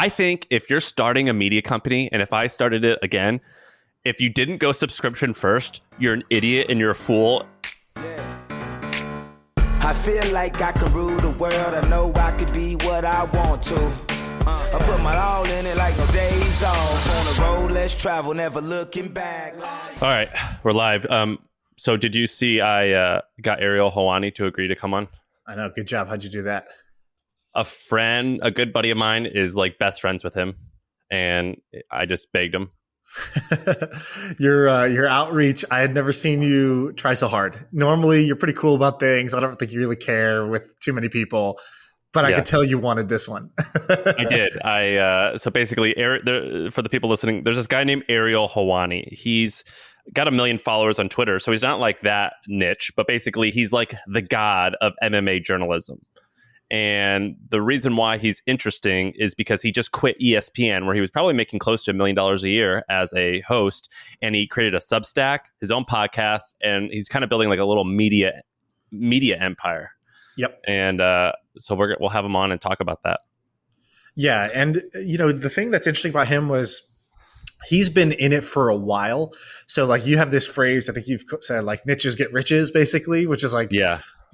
I think if you're starting a media company, and if I started it again, if you didn't go subscription first, you're an idiot and you're a fool. I feel like I can rule the world. I know I could be what I want to. I put my all in it like no days off. On the road, let's travel, never looking back. All right, we're live. So did you see I got Ariel Helwani to agree to come on? I know. Good job. How'd you do that? A friend, a good buddy of mine, is like best friends with him, and I just begged him. Your outreach, I had never seen you try so hard. Normally, you're pretty cool about things. I don't think you really care with too many people, but I could tell you wanted this one. I did. So basically, for the people listening, there's this guy named Ariel Helwani. He's got 1 million followers on Twitter, so he's not like that niche, but basically he's like the god of MMA journalism. And the reason why he's interesting is because he just quit ESPN, where he was probably making close to $1 million a year as a host, and he created a Substack, his own podcast, and he's kind of building like a little media empire. Yep. And so we'll have him on and talk about that. Yeah, and the thing that's interesting about him was he's been in it for a while. So like you have this phrase, I think you've said like niches get riches, basically, which is like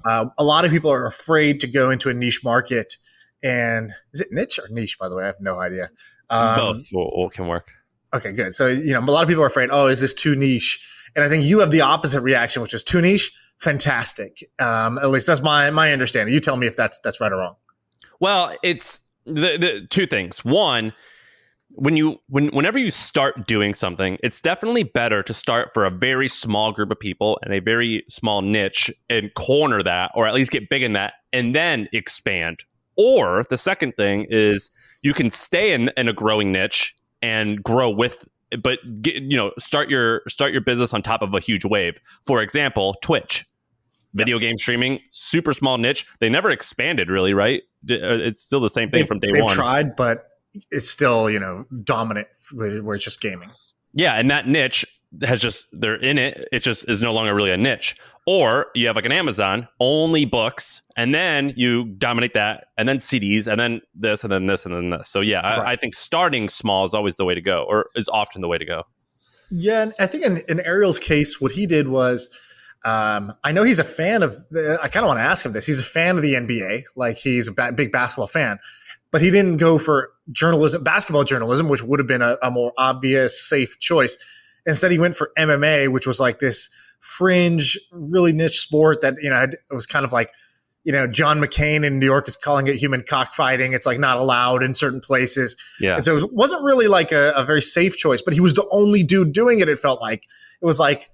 a lot of people are afraid to go into a niche market. And is it niche or niche, by the way? I have no idea. Both can work. Okay, good. So, a lot of people are afraid, is this too niche? And I think you have the opposite reaction, which is too niche. Fantastic. At least that's my understanding. You tell me if that's right or wrong. Well, it's the two things. One, whenever you start doing something, it's definitely better to start for a very small group of people and a very small niche and corner that, or at least get big in that, and then expand. Or the second thing is you can stay in a growing niche and grow with, but start your business on top of a huge wave. For example, Twitch, video game streaming, super small niche. They never expanded really, right? It's still the same thing from day one. They've tried, but it's still, dominant where it's just gaming. Yeah. And that niche they're in it. It just is no longer really a niche. Or you have like an Amazon, only books, and then you dominate that, and then CDs, and then this, and then this, and then this. So yeah, right. I think starting small is always the way to go, or is often the way to go. Yeah. And I think in Ariel's case, what he did was, I know he's a fan of, I kind of want to ask him this. He's a fan of the NBA. Like he's a big basketball fan. But he didn't go for basketball journalism, which would have been a more obvious, safe choice. Instead, he went for MMA, which was like this fringe, really niche sport that, it was kind of like, John McCain in New York is calling it human cockfighting. It's like not allowed in certain places. Yeah. And so it wasn't really like a very safe choice, but he was the only dude doing it. It felt like it was like,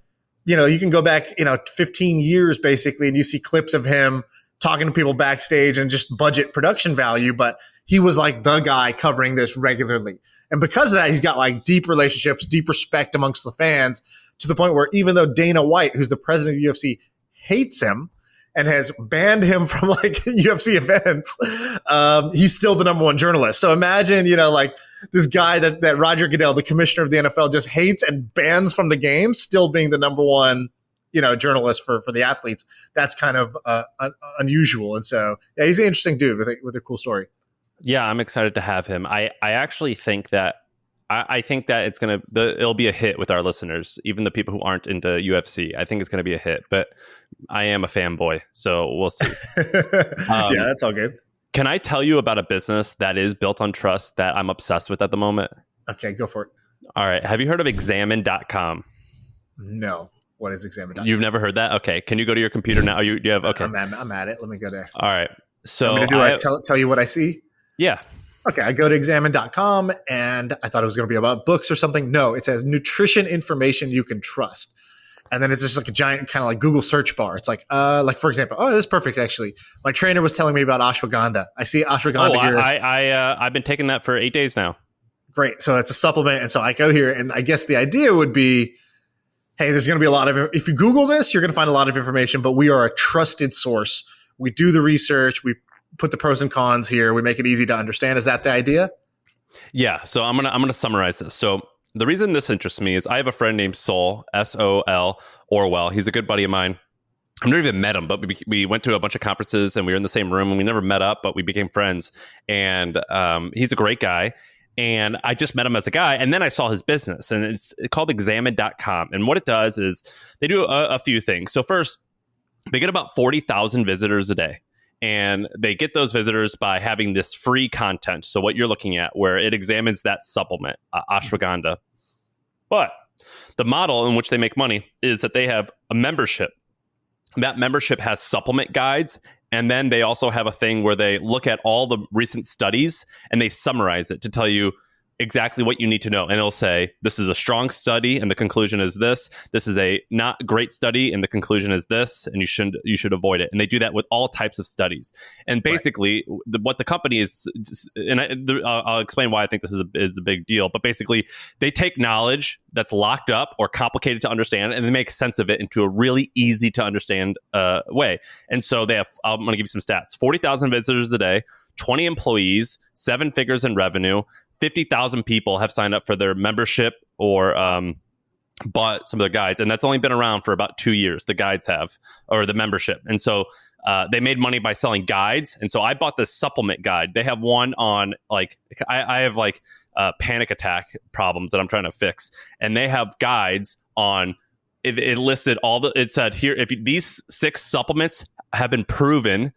you can go back, 15 years basically, and you see clips of him talking to people backstage and just budget production value, but he was like the guy covering this regularly. And because of that, he's got like deep relationships, deep respect amongst the fans, to the point where even though Dana White, who's the president of UFC, hates him and has banned him from like UFC events, he's still the number one journalist. So imagine, like this guy that Roger Goodell, the commissioner of the NFL, just hates and bans from the game, still being the number one journalist for the athletes. That's kind of unusual. And so, yeah, he's an interesting dude with a cool story. Yeah, I'm excited to have him. I actually think that I think that it'll be a hit with our listeners, even the people who aren't into UFC. I think it's going to be a hit, but I am a fanboy, so we'll see. Yeah, that's all good. Can I tell you about a business that is built on trust that I'm obsessed with at the moment? Okay, go for it. All right. Have you heard of examine.com? No. What is examine.com? You've never heard that? Okay. Can you go to your computer now? You have, okay. I'm at it. Let me go there. All right. So I'm going to tell you what I see? Yeah. Okay. I go to examine.com and I thought it was going to be about books or something. No, it says nutrition information you can trust. And then it's just like a giant kind of like Google search bar. It's like for example, this is perfect actually. My trainer was telling me about ashwagandha. I see ashwagandha here. I've been taking that for 8 days now. Great. So it's a supplement. And so I go here and I guess the idea would be, hey, there's going to be a lot of, if you Google this, you're going to find a lot of information, but we are a trusted source. We do the research. We put the pros and cons here. We make it easy to understand. Is that the idea? Yeah. So I'm going to summarize this. So the reason this interests me is I have a friend named Sol, S-O-L, Orwell. He's a good buddy of mine. I've never even met him, but we went to a bunch of conferences and we were in the same room and we never met up, but we became friends. And he's a great guy. And I just met him as a guy. And then I saw his business, and it's called reimagined.com. And what it does is they do a few things. So first, they get about 40,000 visitors a day. And they get those visitors by having this free content. So what you're looking at, where it examines that supplement, ashwagandha. But the model in which they make money is that they have a membership. That membership has supplement guides. And then they also have a thing where they look at all the recent studies and they summarize it to tell you exactly what you need to know. And it'll say, this is a strong study and the conclusion is this. This is a not great study and the conclusion is this, and you should avoid it. And they do that with all types of studies. And basically, what the company is, and I'll explain why I think this is a big deal. But basically, they take knowledge that's locked up or complicated to understand, and they make sense of it into a really easy to understand way. And so they have, I'm going to give you some stats: 40,000 visitors a day, 20 employees, 7 figures in revenue. 50,000 people have signed up for their membership or bought some of their guides. And that's only been around for about 2 years, the guides have, or the membership. And so they made money by selling guides. And so I bought this supplement guide. They have one on, like, I have like panic attack problems that I'm trying to fix. And they have guides on, it listed it said here, if these 6 supplements have been proven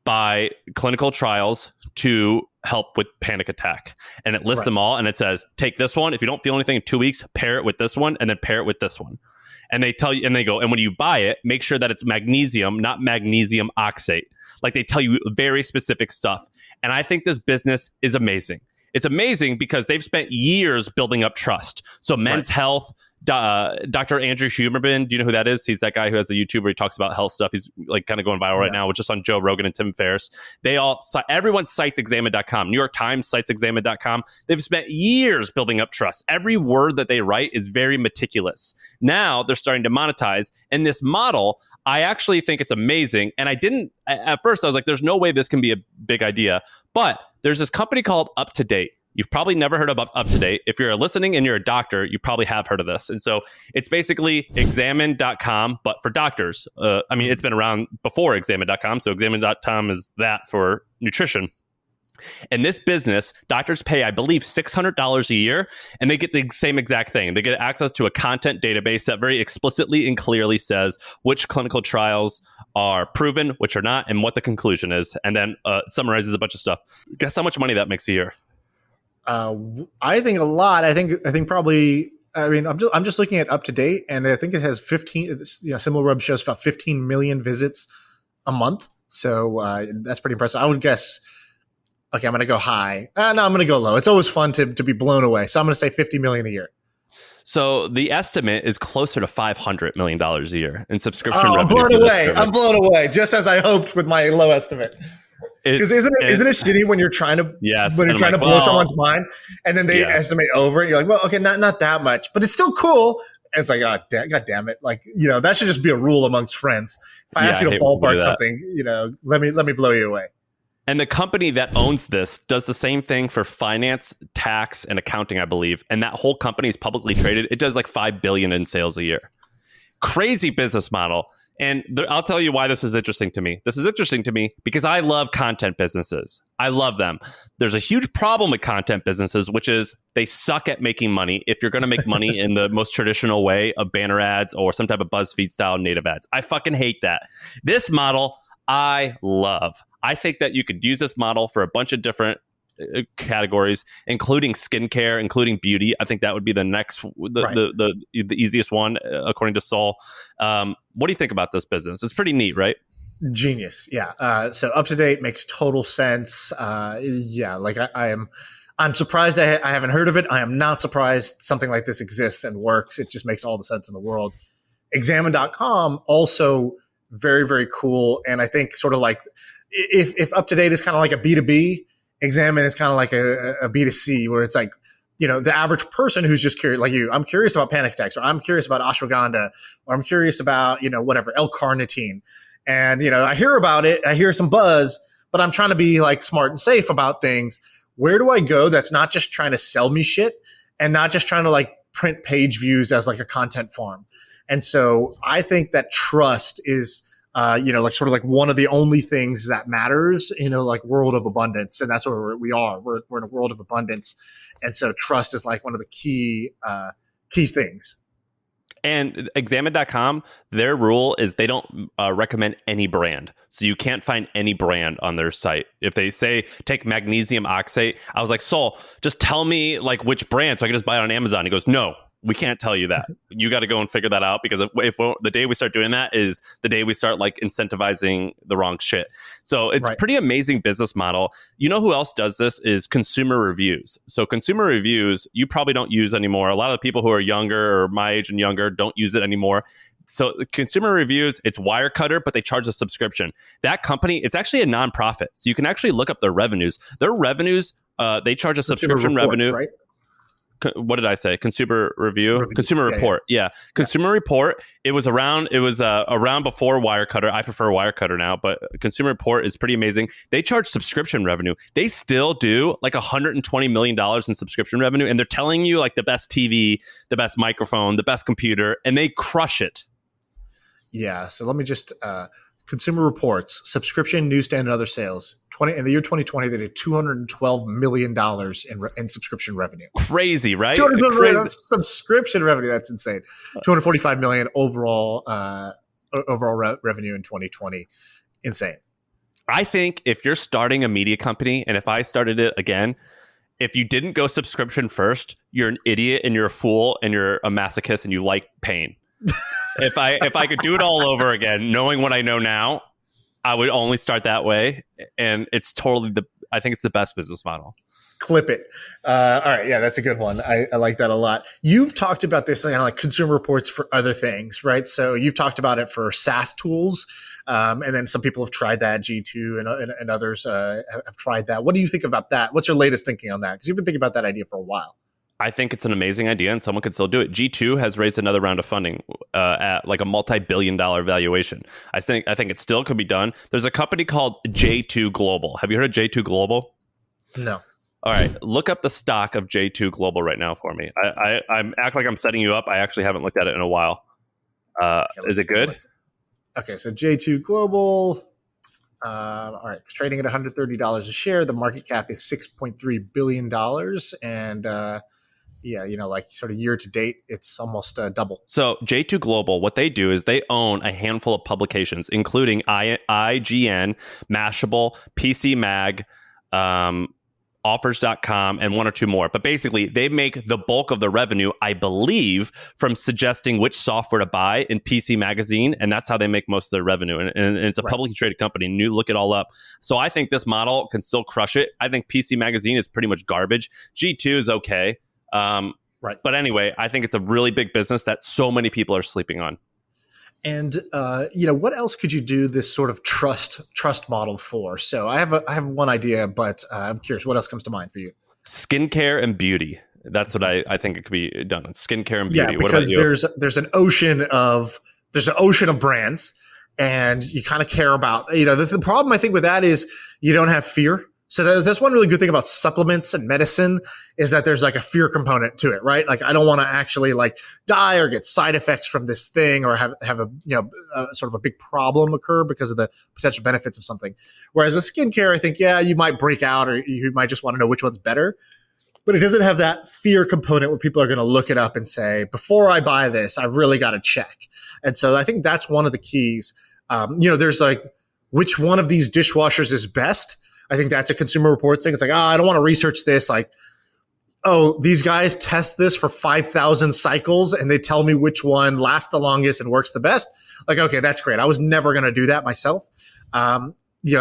by clinical trials to help with panic attack, and it lists them all, and it says, take this one. If you don't feel anything in 2 weeks, pair it with this one, and then pair it with this one. And they tell you, and they go, and when you buy it, make sure that it's magnesium, not magnesium oxate. Like, they tell you very specific stuff. And I think this business is amazing. It's amazing because they've spent years building up trust. So Men's Health, Dr. Andrew Huberman, do you know who that is? He's that guy who has a YouTube where he talks about health stuff. He's like kind of going viral right now, which is on Joe Rogan and Tim Ferriss. Everyone cites reimagined.com. New York Times cites reimagined.com. They've spent years building up trust. Every word that they write is very meticulous. Now they're starting to monetize. And this model, I actually think it's amazing. And at first I was like, there's no way this can be a big idea. But there's this company called Up to Date. You've probably never heard of Up to Date. If you're listening and you're a doctor, you probably have heard of this. And so it's basically reimagined.com, but for doctors. I mean, it's been around before reimagined.com. So reimagined.com is that for nutrition. And this business, doctors pay, I believe, $600 a year, and they get the same exact thing. They get access to a content database that very explicitly and clearly says which clinical trials are proven, which are not, and what the conclusion is, and then summarizes a bunch of stuff. Guess how much money that makes a year? I think a lot. I think probably. I mean, I'm just looking at Up to Date, and I think it has 15. SimilarWeb shows about 15 million visits a month. So that's pretty impressive. I would guess. Okay, I'm going to go high. No, I'm going to go low. It's always fun to be blown away. So I'm going to say 50 million a year. So the estimate is closer to $500 million a year in subscription revenue. I'm blown away. I'm blown away, just as I hoped with my low estimate. Because isn't it shitty when you're trying to blow someone's mind and then they estimate over it? You're like, well, okay, not that much, but it's still cool. And it's like, God damn it! Like, that should just be a rule amongst friends. If I ask you to ballpark something, let me blow you away. And the company that owns this does the same thing for finance, tax, and accounting, I believe. And that whole company is publicly traded. It does like $5 billion in sales a year. Crazy business model. And I'll tell you why this is interesting to me. This is interesting to me because I love content businesses. I love them. There's a huge problem with content businesses, which is they suck at making money if you're going to make money in the most traditional way of banner ads or some type of BuzzFeed style native ads. I fucking hate that. This model, I love. I think that you could use this model for a bunch of different categories, including skincare, including beauty. I think that would be the next, the easiest one, according to Saul. What do you think about this business? It's pretty neat, right? Genius, yeah. So Up to Date makes total sense. Like I'm surprised I haven't heard of it. I am not surprised something like this exists and works. It just makes all the sense in the world. Examine.com also very, very cool, and I think sort of like. If Up to Date is kind of like a B2B, Examine is kind of like a B2C, where it's like, the average person who's just curious, like you, I'm curious about panic attacks, or I'm curious about ashwagandha, or I'm curious about, whatever, L-carnitine. And, I hear about it, I hear some buzz, but I'm trying to be like smart and safe about things. Where do I go that's not just trying to sell me shit and not just trying to like print page views as like a content farm? And so I think that trust is like sort of like one of the only things that matters in a like world of abundance. And that's where we are. We're in a world of abundance. And so trust is like one of the key things. And examine.com, their rule is they don't recommend any brand. So you can't find any brand on their site. If they say take magnesium oxate, I was like, Sol, just tell me like which brand so I can just buy it on Amazon. He goes, no, we can't tell you that. You got to go and figure that out, because if the day we start doing that is the day we start like incentivizing the wrong shit. So it's pretty amazing business model. You know who else does this is consumer reviews. So consumer reviews, you probably don't use anymore. A lot of the people who are younger or my age and younger don't use it anymore. So consumer reviews, it's Wirecutter, but they charge a subscription. That company, it's actually a nonprofit. So you can actually look up their revenues. Their revenues, they charge a subscription revenue. Right? What did I say? Consumer review? Consumer report. Yeah. Consumer report. It was around before Wirecutter. I prefer Wirecutter now, but Consumer Report is pretty amazing. They charge subscription revenue. They still do like $120 million in subscription revenue. And they're telling you like the best TV, the best microphone, the best computer, and they crush it. Yeah. So let me just, Consumer Reports, subscription, newsstand, and other sales. In the year 2020, they did $212 million in subscription revenue. Crazy, right? $212 million subscription revenue. That's insane. $245 million overall revenue in 2020. Insane. I think if you're starting a media company, and if I started it again, if you didn't go subscription first, you're an idiot and you're a fool and you're a masochist and you like pain. If I could do it all over again, knowing what I know now, I would only start that way. And it's totally I think it's the best business model. Clip it. All right. Yeah, that's a good one. I like that a lot. You've talked about this like Consumer Reports for other things, right? So you've talked about it for SaaS tools. And then some people have tried that. G2 and others have tried that. What do you think about that? What's your latest thinking on that? Because you've been thinking about that idea for a while. I think it's an amazing idea, and someone could still do it. G2 has raised another round of funding at like a multi-billion-dollar valuation. I think it still could be done. There's a company called J2 Global. Have you heard of J2 Global? No. All right, look up the stock of J2 Global right now for me. I act like I'm setting you up. I actually haven't looked at it in a while. Is it good? Okay, so J2 Global. All right, it's trading at $130 a share. The market cap is $6.3 billion, and like sort of year to date, it's almost double. So J2 Global, what they do is they own a handful of publications, including IGN, Mashable, PC Mag, offers.com, and one or two more. But basically, they make the bulk of the revenue, I believe, from suggesting which software to buy in PC Magazine. And that's how they make most of their revenue. And it's a publicly traded company. And you look it all up. So I think this model can still crush it. I think PC Magazine is pretty much garbage. G2 is okay. But anyway, I think it's a really big business that so many people are sleeping on. And what else could you do this sort of trust model for? So I have one idea, but I'm curious, what else comes to mind for you? Skincare and beauty. That's what I think it could be done on. Skincare and beauty. Yeah, because there's an ocean of brands, and you kind of care about the problem I think with that is you don't have fear. So that's one really good thing about supplements and medicine is that there's like a fear component to it, right? Like I don't want to actually like die or get side effects from this thing or have a sort of a big problem occur because of the potential benefits of something. Whereas with skincare, I think, you might break out or you might just want to know which one's better. But it doesn't have that fear component where people are going to look it up and say, before I buy this, I've really got to check. And so I think that's one of the keys. There's like, which one of these dishwashers is best? I think that's a Consumer Reports thing. It's like, I don't want to research this. Like, these guys test this for 5,000 cycles and they tell me which one lasts the longest and works the best. Like, okay, that's great. I was never going to do that myself. I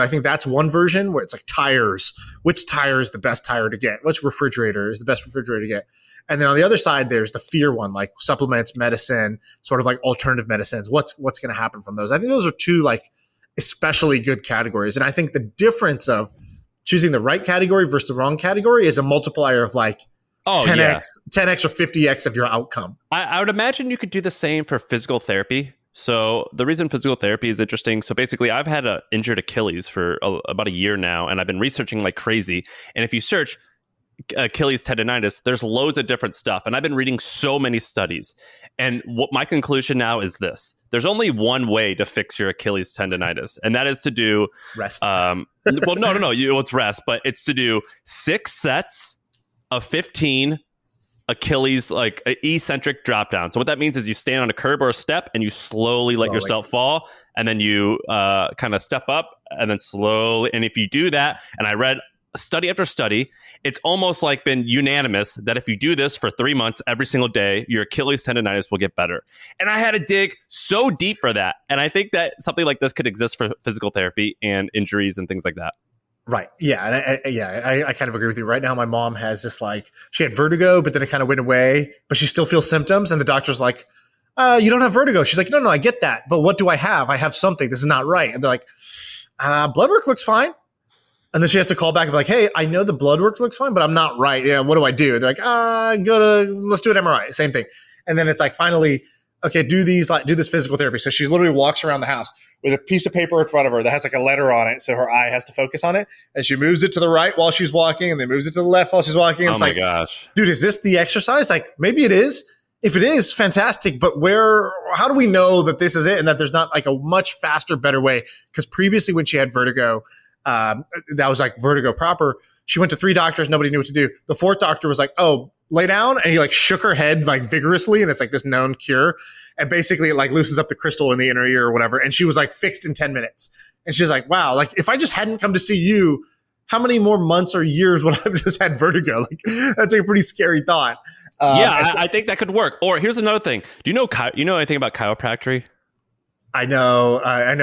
think that's one version where it's like tires. Which tire is the best tire to get? Which refrigerator is the best refrigerator to get? And then on the other side, there's the fear one, like supplements, medicine, sort of like alternative medicines. What's going to happen from those? I think those are two like especially good categories. And I think the difference of choosing the right category versus the wrong category is a multiplier of like 10x or 50x of your outcome. I would imagine you could do the same for physical therapy. So the reason physical therapy is interesting. So basically I've had an injured Achilles for about a year now, and I've been researching like crazy. And if you search Achilles tendonitis, there's loads of different stuff. And I've been reading so many studies. And what my conclusion now is this. There's only one way to fix your Achilles tendonitis, and that is to do Rest. Well, no. It's rest, but it's to do 6 sets of 15 Achilles, like eccentric drop down. So what that means is you stand on a curb or a step and you slowly let yourself fall, and then you kind of step up and then slowly. And if you do that, and I read study after study, it's almost like been unanimous that if you do this for 3 months every single day, your Achilles tendonitis will get better. And I had to dig so deep for that. And I think that something like this could exist for physical therapy and injuries and things like that. Right. Yeah. And I kind of agree with you. Right now, my mom has this, like, she had vertigo, but then it kind of went away, but she still feels symptoms. And the doctor's like, you don't have vertigo. She's like, no, I get that. But what do I have? I have something. This is not right. And they're like, blood work looks fine. And then she has to call back and be like, hey, I know the blood work looks fine, but I'm not right. Yeah, what do I do? They're like, let's do an MRI. Same thing. And then it's like, finally, okay, do this physical therapy. So she literally walks around the house with a piece of paper in front of her that has like a letter on it. So her eye has to focus on it. And she moves it to the right while she's walking, and then moves it to the left while she's walking. And oh my gosh. Dude, is this the exercise? Like, maybe it is. If it is, fantastic. But how do we know that this is it and that there's not like a much faster, better way? Because previously when she had vertigo, that was like vertigo proper. She went to 3 doctors. Nobody knew what to do. The 4th doctor was like, oh, lay down. And he like shook her head like vigorously. And it's like this known cure. And basically it like loosens up the crystal in the inner ear or whatever. And she was like fixed in 10 minutes. And she's like, wow, like if I just hadn't come to see you, how many more months or years would I have just had vertigo? Like, that's like a pretty scary thought. I think that could work. Or here's another thing. Do you know anything about chiropractic? I know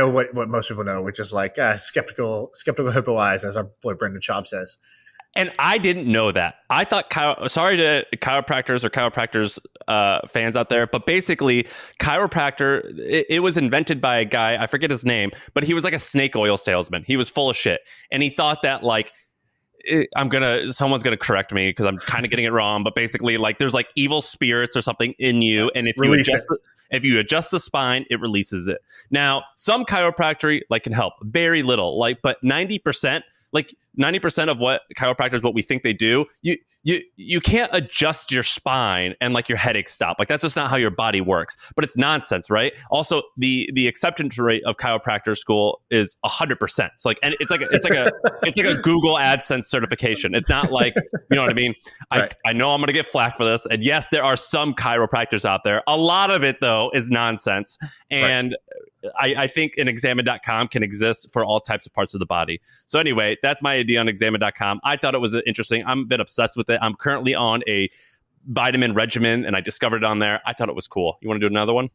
what most people know, which is like skeptical hippo eyes, as our boy Brendan Schaub says. And I didn't know that. I thought, sorry to chiropractors or chiropractors fans out there, but basically chiropractor, it was invented by a guy, I forget his name, but he was like a snake oil salesman. He was full of shit. And he thought that like, someone's gonna correct me because I'm kind of getting it wrong, but basically like there's like evil spirits or something in you, and if you adjust the spine, it releases it. Now, some chiropractic like can help, very little, like, but 90%, like 90% of what chiropractors, what we think they do, you can't adjust your spine and like your headache stop. Like that's just not how your body works. But it's nonsense, right? Also, the acceptance rate of chiropractor school is 100%. So like, and it's like a Google AdSense certification. It's not like, you know what I mean? Right. I know I'm gonna get flack for this. And yes, there are some chiropractors out there. A lot of it though is nonsense. And I think an examine.com can exist for all types of parts of the body. So anyway, that's my idea on examine.com. I thought it was interesting. I'm a bit obsessed with it. I'm currently on a vitamin regimen and I discovered it on there. I thought it was cool. You want to do another one?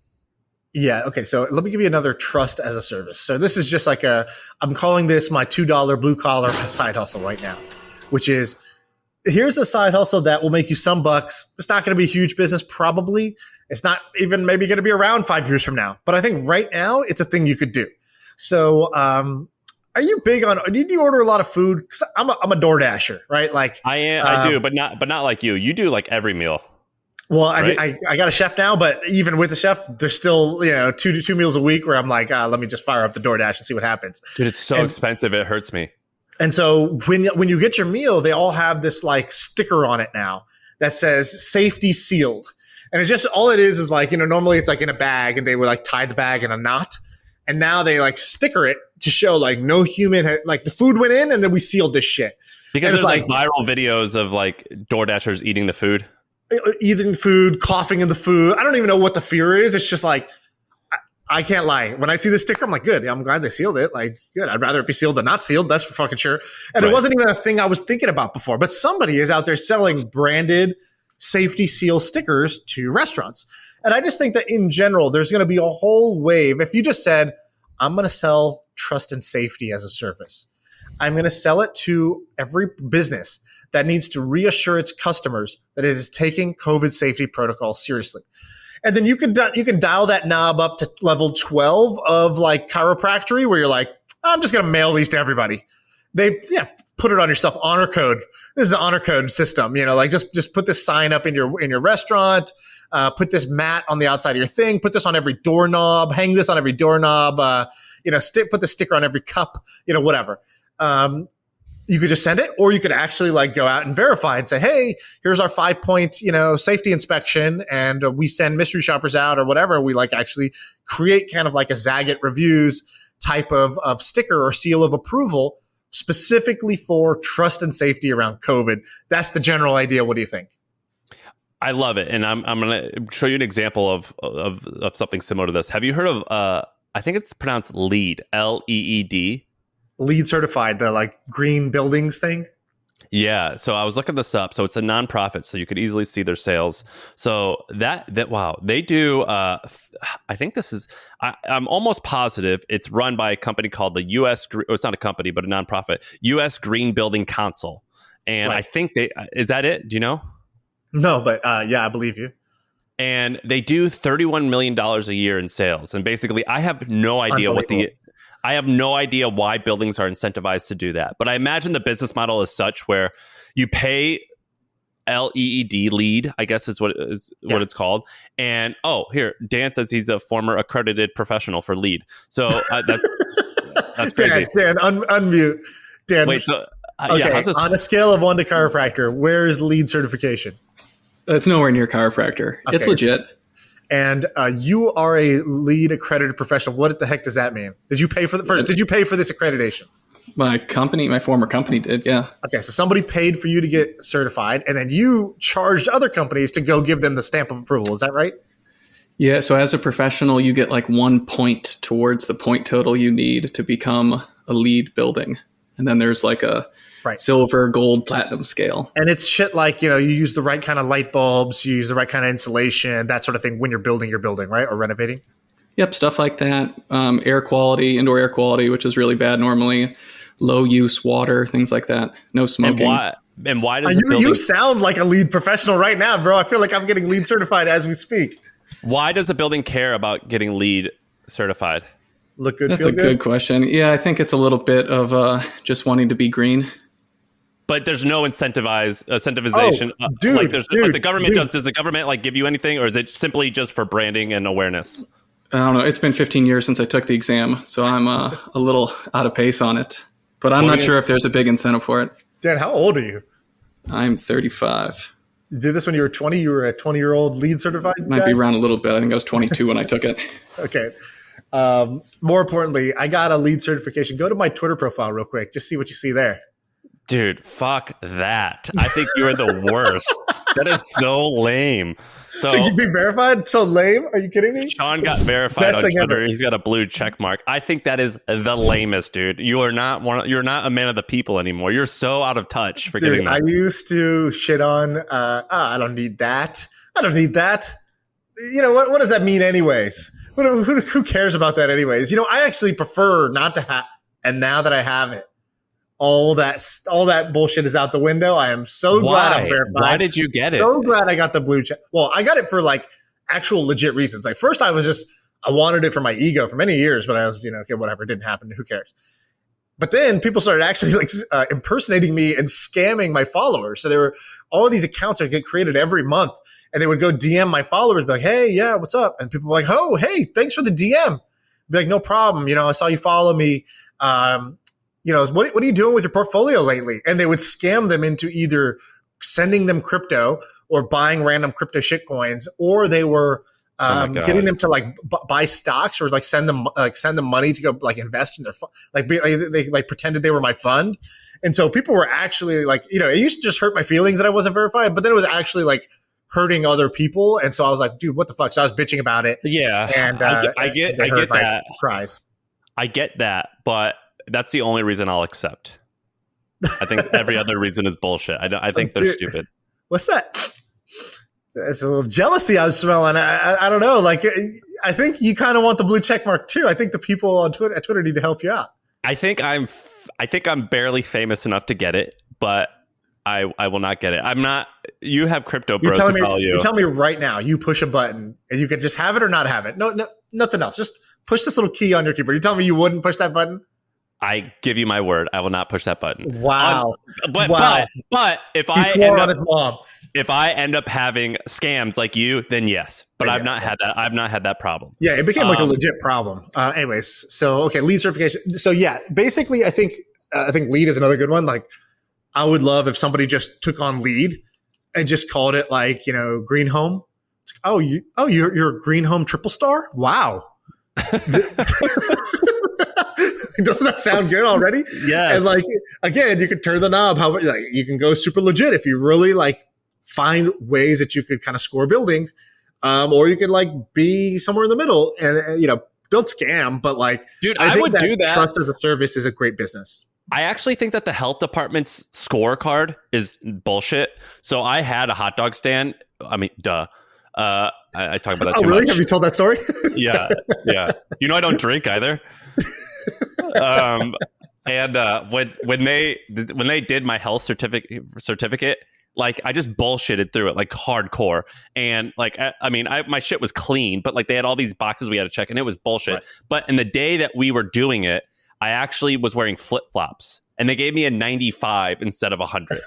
Yeah. Okay. So let me give you another trust as a service. So this is just like I'm calling this my $2 blue collar side hustle right now, which is, here's a side hustle that will make you some bucks. It's not going to be a huge business, probably. It's not even maybe going to be around 5 years from now. But I think right now it's a thing you could do. So are you big on, do you order a lot of food? Because I'm a DoorDasher, right? Like I do, but not like you. You do like every meal. Well, right? I got a chef now, but even with the chef, there's still, two meals a week where I'm like, let me just fire up the DoorDash and see what happens. Dude, it's so expensive. It hurts me. And so when you get your meal, they all have this like sticker on it now that says safety sealed. And it's just, all it is like, normally it's like in a bag and they would like tie the bag in a knot. And now they like sticker it to show like no human, like the food went in and then we sealed this shit. Because there's like viral videos of like DoorDashers eating the food. Eating food, coughing in the food. I don't even know what the fear is. It's just like, I can't lie. When I see the sticker, I'm like, good. I'm glad they sealed it. Like, good. I'd rather it be sealed than not sealed. That's for fucking sure. And It wasn't even a thing I was thinking about before. But somebody is out there selling branded safety seal stickers to restaurants. And I just think that in general, there's going to be a whole wave. If you just said, I'm going to sell trust and safety as a service, I'm going to sell it to every business that needs to reassure its customers that it is taking COVID safety protocols seriously. And then you can dial that knob up to level 12 of like chiropractic, where you're like, I'm just going to mail these to everybody. Put it on yourself. Honor code. This is an honor code system. Like just put this sign up in your restaurant. Put this mat on the outside of your thing. Put this on every doorknob. Hang this on every doorknob. Put the sticker on every cup. Whatever. you could just send it, or you could actually like go out and verify and say, hey, here's our 5-point, safety inspection. And we send mystery shoppers out or whatever. We like actually create kind of like a Zagat reviews type of sticker or seal of approval specifically for trust and safety around COVID. That's the general idea. What do you think? I love it. And I'm going to show you an example of something similar to this. Have you heard of, I think it's pronounced LEED, LEED? LEED certified, the like green buildings thing. Yeah. So I was looking this up. So it's a nonprofit, so you could easily see their sales. So that wow, they do. I think this is. I'm almost positive it's run by a company called the U.S. It's not a company, but a nonprofit, U.S. Green Building Council. And right. I think is that it? Do you know? No, but yeah, I believe you. And they do $31 million a year in sales. And basically, I have no idea why buildings are incentivized to do that. But I imagine the business model is such where you pay LEED, I guess is what it's called. And here, Dan says he's a former accredited professional for LEED. So that's crazy. Dan, unmute. Dan, wait. So okay, yeah, on a scale of 1 to chiropractor, where is LEED certification? It's nowhere near chiropractor. Okay, it's legit. And you are a LEED accredited professional. What the heck does that mean? Did you pay for Did you pay for this accreditation? My former company did, yeah. Okay, so somebody paid for you to get certified, and then you charged other companies to go give them the stamp of approval. Is that right? Yeah, so as a professional, you get like 1 point towards the point total you need to become a LEED building. And then there's like a silver, gold, platinum scale. And it's shit like, you use the right kind of light bulbs, you use the right kind of insulation, that sort of thing when you're building your building, right? Or renovating? Yep, stuff like that. Air quality, indoor air quality, which is really bad normally. Low use water, things like that. No smoking. And why does you sound like a LEED professional right now, bro. I feel like I'm getting LEED certified as we speak. Why does a building care about getting LEED certified? Look good, That's feel a good question. Yeah, I think it's a little bit of just wanting to be green. But there's no incentivization. Dude, the government does. Does the government like give you anything, or is it simply just for branding and awareness? I don't know. It's been 15 years since I took the exam, so I'm a little out of pace on it. But I'm not sure if there's a big incentive for it. Dan, how old are you? I'm 35. You did this when you were 20? You were a 20-year-old LEED certified guy? Might be around a little bit. I think I was 22 when I took it. Okay. More importantly, I got a LEED certification. Go to my Twitter profile real quick. Just see what you see there. Dude, fuck that. I think you are the worst. That is so lame. So you'd be verified? So lame? Are you kidding me? Shaan got verified on Twitter. Ever. He's got a blue check mark. I think that is the lamest, dude. You're not a man of the people anymore. You're so out of touch for getting that. I used to shit on, I don't need that. I don't need that. What does that mean anyways? Who cares about that anyways? I actually prefer not to have, and now that I have it, all that bullshit is out the window. I am so glad I'm verified. Why did you get it? So glad I got the blue check. Well, I got it for like actual legit reasons. Like first I wanted it for my ego for many years, but I was, okay, whatever, it didn't happen. Who cares? But then people started actually like impersonating me and scamming my followers. So there were all of these accounts that get created every month, and they would go DM my followers, be like, hey, yeah, what's up? And people were like, oh, hey, thanks for the DM. Be like, no problem. I saw you follow me. What are you doing with your portfolio lately? And they would scam them into either sending them crypto or buying random crypto shit coins, or they were getting them to like buy stocks or like send them money to go like invest in their they like pretended they were my fund. And so people were actually like, it used to just hurt my feelings that I wasn't verified, but then it was actually like hurting other people. And so I was like, dude, what the fuck? So I was bitching about it. Yeah. And I get that. Cries. I get that, but that's the only reason I'll accept. I think every other reason is bullshit. I think they're stupid. What's that? It's a little jealousy I'm smelling. I don't know. Like, I think you kind of want the blue check mark too. I think the people on Twitter need to help you out. I think I'm barely famous enough to get it, but I will not get it. I'm not. You have crypto bros to follow you. You tell me right now. You push a button and you could just have it or not have it. No, nothing else. Just push this little key on your keyboard. You tell me you wouldn't push that button? I give you my word. I will not push that button. Wow. But if I end up having scams like you, then yes. But I've not had that. I've not had that problem. Yeah, it became like a legit problem. Anyways, so okay, LEED certification. So yeah, basically, I think I think lead is another good one. Like, I would love if somebody just took on lead and just called it like, green home. It's like, you're a green home triple star? Wow. Doesn't that sound good already? Yes. And like, again, you could turn the knob. You can go super legit if you really like find ways that you could kind of score buildings, or you could like be somewhere in the middle and don't scam. But like, dude, I would do that. Trust as a service is a great business. I actually think that the health department's scorecard is bullshit. So I had a hot dog stand. I mean, duh. I talk about that too really? much. Have you told that story? Yeah. I don't drink either. And when they did my health certificate, like I just bullshitted through it like hardcore. And like, my shit was clean, but like they had all these boxes we had to check and it was bullshit. Right. But in the day that we were doing it, I actually was wearing flip-flops and they gave me a 95 instead of 100.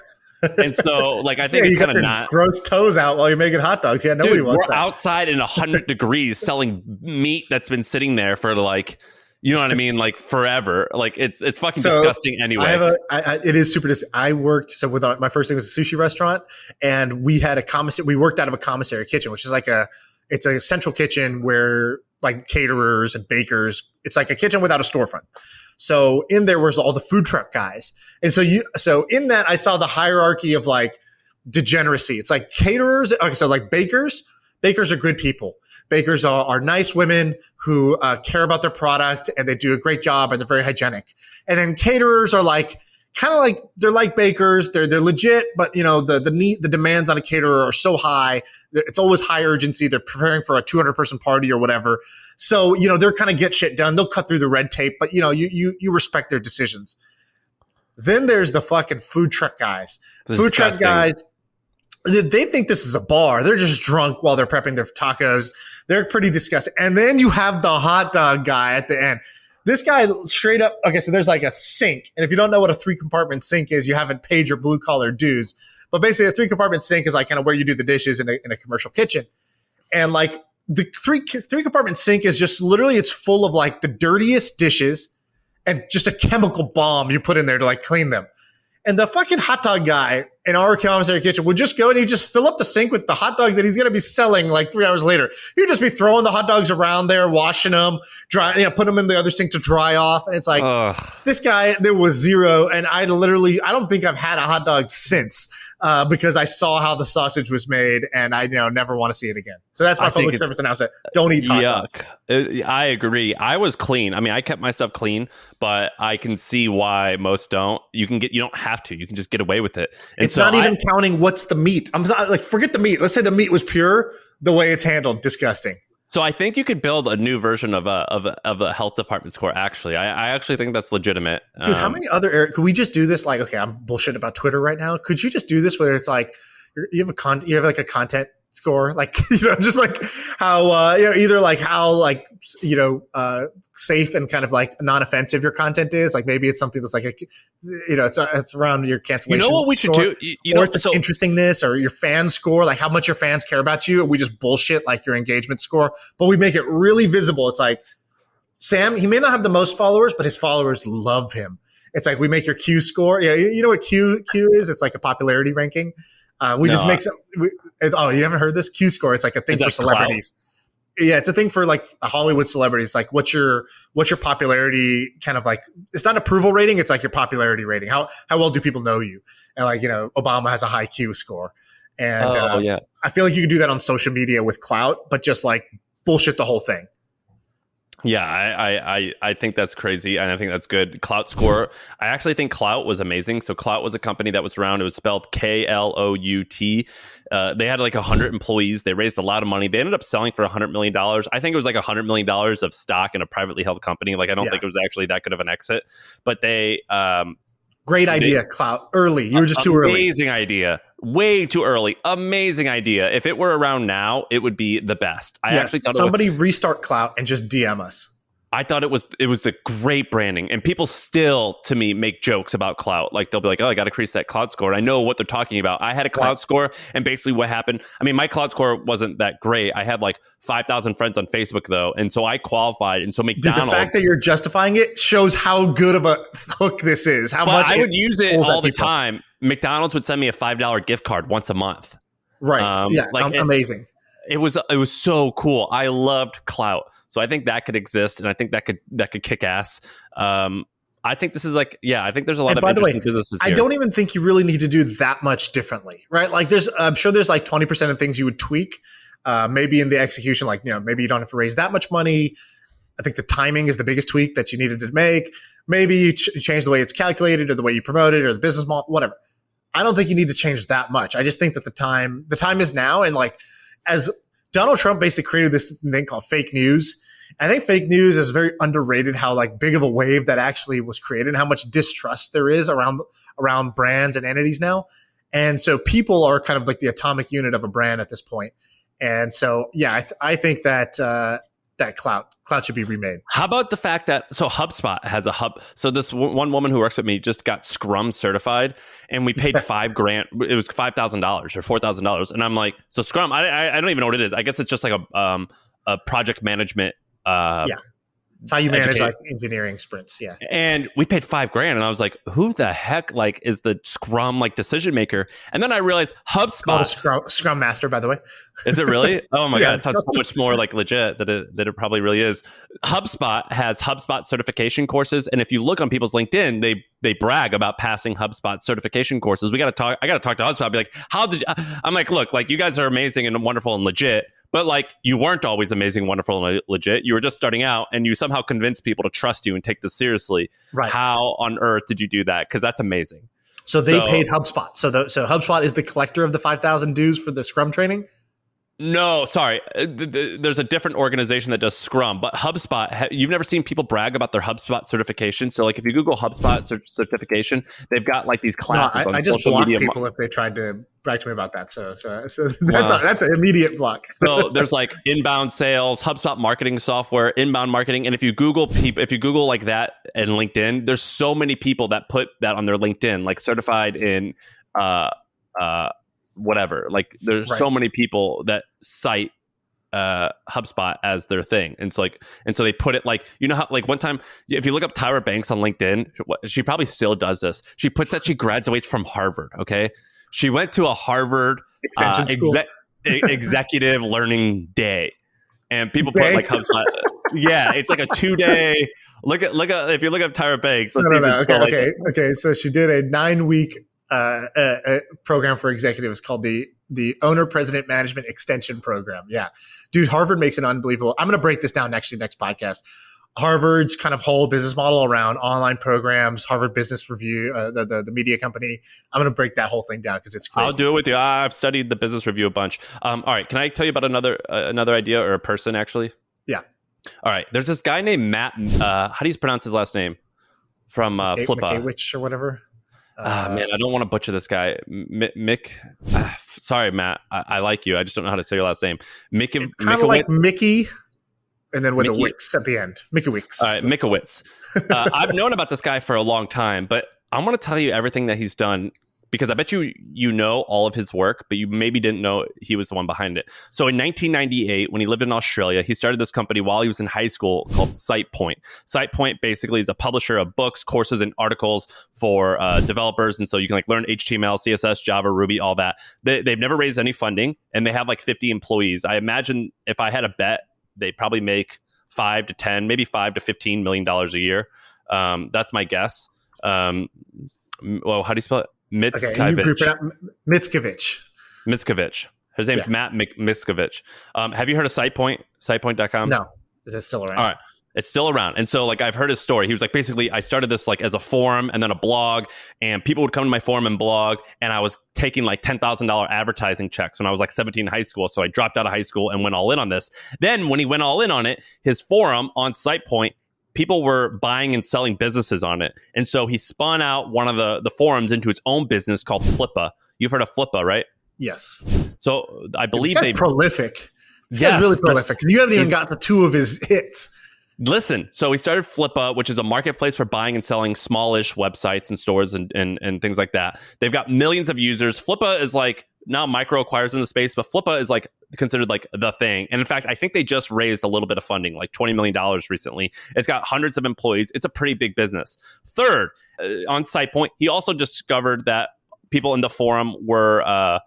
And so, like, I think it's kind of not gross toes out while you're making hot dogs. Yeah, nobody wants that. We're outside in 100 degrees selling meat that's been sitting there for like, you know what I mean, like forever. Like it's fucking disgusting. Anyway, it is super. I worked with my first thing was a sushi restaurant, and we had a commissary. We worked out of a commissary kitchen, which is like it's a central kitchen where like caterers and bakers. It's like a kitchen without a storefront. So in there was all the food truck guys. And so in that, I saw the hierarchy of like degeneracy. It's like caterers. Okay. So like bakers are good people. Bakers are nice women who care about their product and they do a great job and they're very hygienic. And then caterers are like, kind of like, they're like bakers. They're legit, but the demands on a caterer are so high. It's always high urgency. They're preparing for a 200 person party or whatever. So, they're kind of get shit done. They'll cut through the red tape, but you respect their decisions. Then there's the fucking food truck guys. Food truck guys, they think this is a bar. They're just drunk while they're prepping their tacos. They're pretty disgusting. And then you have the hot dog guy at the end. This guy straight up, okay, so there's like a sink. And if you don't know what a 3-compartment sink is, you haven't paid your blue collar dues. But basically a 3-compartment sink is like kind of where you do the dishes in a commercial kitchen. And like the three-compartment sink is just literally, it's full of like the dirtiest dishes and just a chemical bomb you put in there to like clean them. And the fucking hot dog guy in our commissary kitchen would just go and he'd just fill up the sink with the hot dogs that he's going to be selling like 3 hours later. He'd just be throwing the hot dogs around there, washing them, put them in the other sink to dry off. And it's like, This guy, there was zero. And I don't think I've had a hot dog since because I saw how the sausage was made and I never want to see it again. So that's my public service announcement. Don't eat hot dogs. I agree. I was clean. I mean, I kept myself clean, but I can see why most don't. You don't have to. You can just get away with it. And it's not even counting what's the meat. I'm like, forget the meat. Let's say the meat was pure. The way it's handled, disgusting. So I think you could build a new version of a health department score. Actually, I actually think that's legitimate. Dude, how many other areas could we just do this? Like, okay, I'm bullshit about Twitter right now. Could you just do this where it's like you have like a content score, like just like how either like how like safe and kind of like non-offensive your content is. Like maybe it's something that's like it's around your cancellation. You know what we should do? Or it's just interestingness or your fan score, like how much your fans care about you. And we just bullshit like your engagement score, but we make it really visible. It's like Sam, he may not have the most followers, but his followers love him. It's like we make your Q score. Yeah, you know what Q is? It's like a popularity ranking. Just make some. You haven't heard this Q score? It's like a thing for celebrities. Klout? Yeah, it's a thing for like Hollywood celebrities. Like, what's your popularity? Kind of like it's not approval rating. It's like your popularity rating. How well do people know you? And like Obama has a high Q score. And I feel like you could do that on social media with Klout, but just like bullshit the whole thing. Yeah, I think that's crazy, and I think that's good. Klout score. I actually think Klout was amazing. So Klout was a company that was around. It was spelled Klout. They had like 100 employees. They raised a lot of money. They ended up selling for $100 million. I think it was like $100 million of stock in a privately held company. Like I don't think it was actually that good of an exit. But they great idea, Klout. Early. You were just too early. Amazing idea. Way too early. Amazing idea. If it were around now, it would be the best. I actually thought somebody restart Klout and just DM us. I thought it was the great branding, and people still to me make jokes about Klout. Like they'll be like, "Oh, I got to increase that Klout score." And I know what they're talking about. I had a Klout score, and basically what happened. I mean, my Klout score wasn't that great. I had like 5,000 friends on Facebook though, and so I qualified. And so McDonald's. The fact that you're justifying it shows how good of a hook this is. How much I would use it all the time. McDonald's would send me a $5 gift card once a month. Right. Amazing. It was so cool. I loved Klout. So I think that could exist, and I think that could kick ass. I think this is like, I think there's a lot of interesting businesses here. I don't even think you really need to do that much differently, right? Like I'm sure there's like 20% of things you would tweak, maybe in the execution, like, maybe you don't have to raise that much money. I think the timing is the biggest tweak that you needed to make. Maybe you change the way it's calculated or the way you promote it or the business model, whatever. I don't think you need to change that much. I just think that the time is now. And like, as Donald Trump basically created this thing called fake news. I think fake news is very underrated, how like big of a wave that actually was created and how much distrust there is around brands and entities now. And so people are kind of like the atomic unit of a brand at this point. And so, I think that that Klout should be remade. How about the fact that HubSpot has a hub? So this one woman who works with me just got Scrum certified, and we paid $5,000. It was $5,000 or $4,000, and I'm like, so Scrum. I don't even know what it is. I guess it's just like a project management. It's how you manage like engineering sprints. Yeah. And we paid $5,000, and I was like, who the heck like is the Scrum like decision maker? And then I realized HubSpot. Scrum master, by the way. Is it really? Oh my God. It sounds so much more like legit that it probably really is. HubSpot has HubSpot certification courses. And if you look on people's LinkedIn, they brag about passing HubSpot certification courses. I got to talk to HubSpot. I'll be like, how did you? I'm like, look, like you guys are amazing and wonderful and legit. But like you weren't always amazing, wonderful, and legit. You were just starting out, and you somehow convinced people to trust you and take this seriously. Right? How on earth did you do that? Because that's amazing. So they paid HubSpot. So HubSpot is the collector of the 5,000 dues for the Scrum training. No, sorry. There's a different organization that does Scrum, but HubSpot, you've never seen people brag about their HubSpot certification. So like if you Google HubSpot certification, they've got like these classes on social media. I just blocked people if they tried to brag to me about that. So that's an immediate block. So there's like inbound sales, HubSpot marketing software, inbound marketing. And if you Google like that and LinkedIn, there's so many people that put that on their LinkedIn, like certified in, whatever. Like there's so many people that cite HubSpot as their thing, and so they put it like, how like one time if you look up Tyra Banks on LinkedIn, she probably still does this. She puts that she graduates from Harvard. Okay, she went to a Harvard executive learning day, and people put like HubSpot. Yeah, it's like a 2-day. Look at if you look up Tyra Banks. Let's see if it's okay. So she did a 9-week program for executives called the Owner President Management Extension Program. Yeah, dude, Harvard makes an unbelievable. I'm going to break this down next podcast. Harvard's kind of whole business model around online programs, Harvard Business Review, the media company. I'm going to break that whole thing down because it's crazy. I'll do it with you. I've studied the Business Review a bunch. All right, can I tell you about another idea or a person actually? Yeah. All right, there's this guy named Matt. How do you pronounce his last name? From Flippa. Mickiewicz or whatever. Man, I don't want to butcher this guy. Mick. Sorry, Matt. I like you. I just don't know how to say your last name. Kind of like Mickey, and then with a Wicks at the end. Mickiewicz. All right, Mickiewicz. I've known about this guy for a long time, but I'm going to tell you everything that he's done, because I bet you know all of his work, but you maybe didn't know he was the one behind it. So in 1998, when he lived in Australia, he started this company while he was in high school called SitePoint. SitePoint basically is a publisher of books, courses, and articles for developers. And so you can like learn HTML, CSS, Java, Ruby, all that. They've never raised any funding, and they have like 50 employees. I imagine if I had a bet, they probably make $5 to $10, maybe $5 to $15 million a year. That's my guess. Well, how do you spell it? Mickiewicz. His name's Matt Mickiewicz. Have you heard of SitePoint? SitePoint.com? No. Is it still around? All right. It's still around. And so like I've heard his story. He was like, basically, I started this like as a forum and then a blog, and people would come to my forum and blog, and I was taking like $10,000 advertising checks when I was like 17 in high school. So I dropped out of high school and went all in on this. Then when he went all in on it, his forum on SitePoint, people were buying and selling businesses on it. And so he spun out one of the forums into its own business called Flippa. You've heard of Flippa, right? Yes. So I believe prolific. This guy's really prolific. You haven't even got to 2 of his hits. Listen, so we started Flippa, which is a marketplace for buying and selling smallish websites and stores and things like that. They've got millions of users. Flippa is like now micro acquires in the space, but Flippa is like considered like the thing. And in fact, I think they just raised a little bit of funding, like $20 million recently. It's got hundreds of employees. It's a pretty big business. Third, on SitePoint, he also discovered that people in the forum were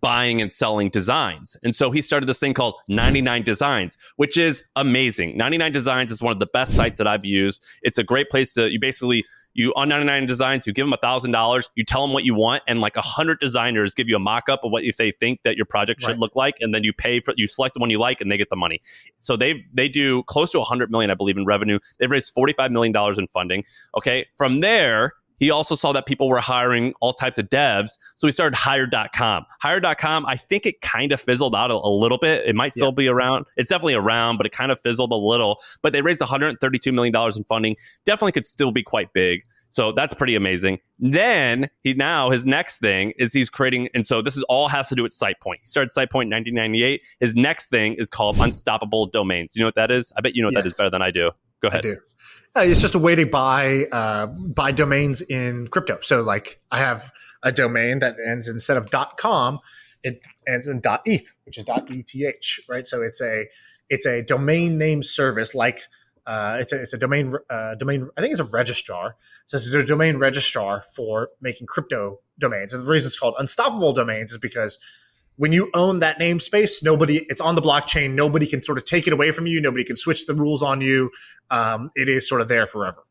buying and selling designs. And so he started this thing called 99 Designs, which is amazing. 99 Designs is one of the best sites that I've used. It's a great place to, you on 99 Designs, you give them $1,000, you tell them what you want, and like 100 designers give you a mock-up of what they think that your project should look like, and then you select the one you like, and they get the money. So they do close to 100 million, I believe, in revenue. They've raised $45 million in funding. Okay, from there, he also saw that people were hiring all types of devs. So he started Hire.com. Hire.com, I think it kind of fizzled out a little bit. It might still be around. It's definitely around, but it kind of fizzled a little. But they raised $132 million in funding. Definitely could still be quite big. So that's pretty amazing. Then his next thing is he's creating, and so this is all has to do with SitePoint. He started SitePoint in 1998. His next thing is called Unstoppable Domains. You know what that is? I bet you know what that is better than I do. Go ahead. I do. It's just a way to buy domains in crypto. So like I have a domain that ends instead of .com, it ends in .eth, which is .eth, right? So it's a domain name service like it's a domain I think it's a registrar. So it's a domain registrar for making crypto domains. And the reason it's called Unstoppable Domains is because when you own that namespace, it's on the blockchain. Nobody can sort of take it away from you. Nobody can switch the rules on you. It is sort of there forever.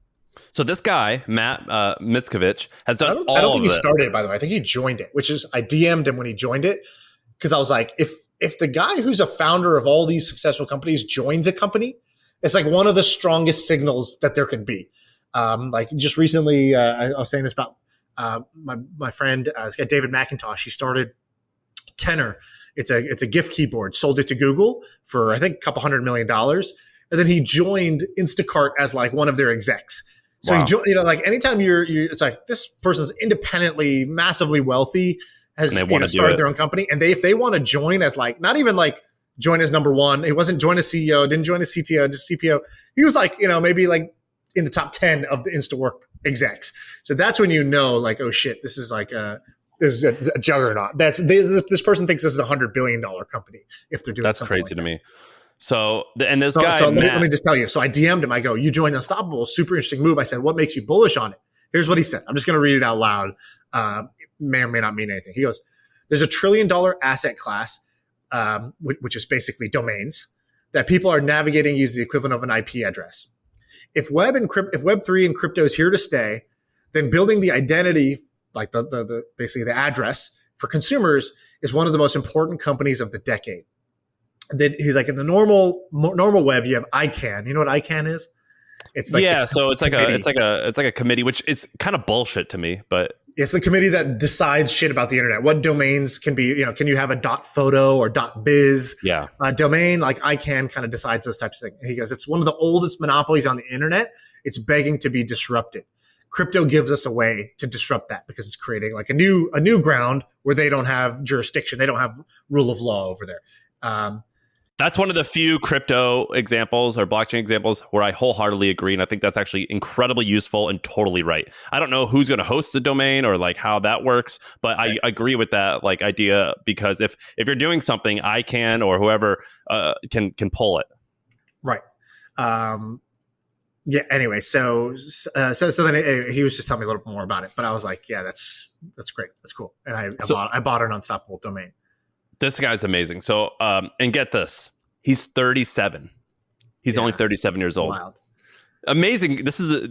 So this guy, Matt Mickiewicz, has done all of this. I don't think he started it, by the way. I think he joined it, I DM'd him when he joined it because I was like, if the guy who's a founder of all these successful companies joins a company, it's like one of the strongest signals that there could be. Like just recently, I was saying this about my friend, this guy David McIntosh. He started Tenor. It's a GIF keyboard, sold it to Google for I think a couple $100 million, and then he joined Instacart as like one of their execs. So wow. Like anytime it's like this person's independently massively wealthy, has started their own company, and if they want to join as like not even like join as number one, he wasn't join as CEO, didn't join as CTO, just CPO. He was like maybe like in the top 10 of the InstaWork execs. So that's when like oh shit, this is like this is a juggernaut. This person thinks this is $100 billion company if they're doing. That's crazy like to that. Me. So this guy. So let me just tell you. So I DM'd him. I go, you joined Unstoppable, super interesting move. I said, what makes you bullish on it? Here's what he said. I'm just going to read it out loud. May or may not mean anything. He goes, there's $1 trillion asset class, which is basically domains that people are navigating using the equivalent of an IP address. If Web3 and crypto is here to stay, then building the identity, like the basically the address for consumers, is one of the most important companies of the decade. That he's like in the normal web, you have ICANN. You know what ICANN is? It's like so it's like a committee, which is kind of bullshit to me, but it's the committee that decides shit about the internet. What domains can be, can you have a .photo or .biz domain? Like ICANN kind of decides those types of things. And he goes, it's one of the oldest monopolies on the internet. It's begging to be disrupted. Crypto gives us a way to disrupt that because it's creating like a new ground where they don't have jurisdiction. They don't have rule of law over there. That's one of the few crypto examples or blockchain examples where I wholeheartedly agree. And I think that's actually incredibly useful and totally right. I don't know who's going to host the domain or like how that works, but I agree with that like idea because if you're doing something, I can or whoever can pull it. Right. Yeah. Anyway, so then he was just telling me a little bit more about it, but I was like, yeah, that's great. That's cool. And I bought an Unstoppable domain. This guy's amazing. So, and get this, he's 37. He's only 37 years old. Wild. Amazing. This is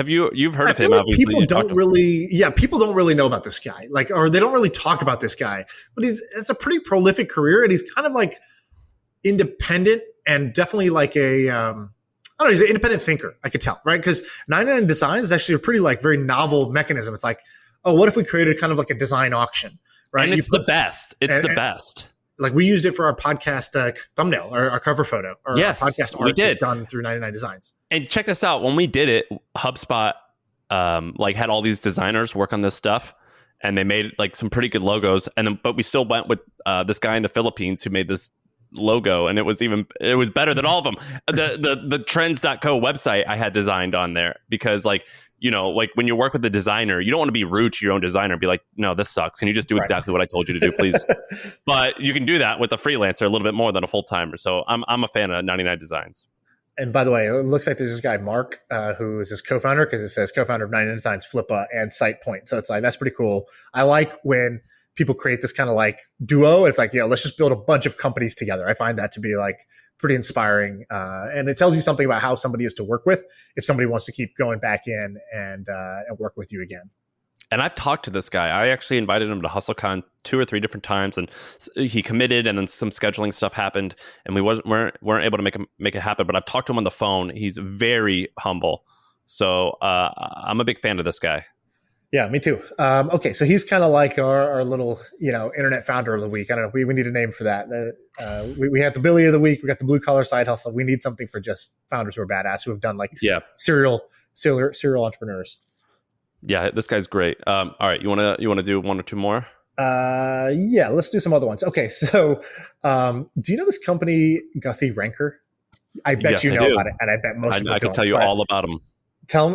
you've heard of him, like obviously. People don't really know about this guy, or they don't really talk about this guy, but it's a pretty prolific career, and he's kind of like independent and definitely like he's an independent thinker, I could tell, right? Because 99 Designs is actually a pretty like very novel mechanism. It's like, oh, what if we created kind of like a design auction? Right. And it's the best. It's the best. Like we used it for our podcast thumbnail or our cover photo. Or yes, our podcast art we did. Done through 99 Designs. And check this out. When we did it, HubSpot had all these designers work on this stuff, and they made like some pretty good logos. But we still went with this guy in the Philippines who made this logo, and it was better than all of them. The trends.co website I had designed on there, because like, like when you work with a designer, you don't want to be rude to your own designer and be like, no, this sucks. Can you just do exactly what I told you to do, please? But you can do that with a freelancer a little bit more than a full-timer. So I'm a fan of 99 Designs. And by the way, it looks like there's this guy, Mark, who is his co-founder, because it says co-founder of 99 Designs, Flippa, and SitePoint. So it's like, that's pretty cool. I like when people create this kind of like duo. It's like, let's just build a bunch of companies together. I find that to be like pretty inspiring. And it tells you something about how somebody is to work with if somebody wants to keep going back in and work with you again. And I've talked to this guy. I actually invited him to HustleCon 2 or 3 different times, and he committed, and then some scheduling stuff happened, and we weren't able to make it happen. But I've talked to him on the phone. He's very humble. So I'm a big fan of this guy. Yeah, me too. Okay, so he's kind of like our little, internet founder of the week. I don't know. We need a name for that. We had the Billy of the week. We got the blue collar side hustle. We need something for just founders who are badass, who have done like serial entrepreneurs. Yeah, this guy's great. All right, you wanna do 1 or 2 more? Yeah, let's do some other ones. Okay, so do you know this company Guthy-Renker? I bet you know about it, and I bet most people I can tell you all about them. Tell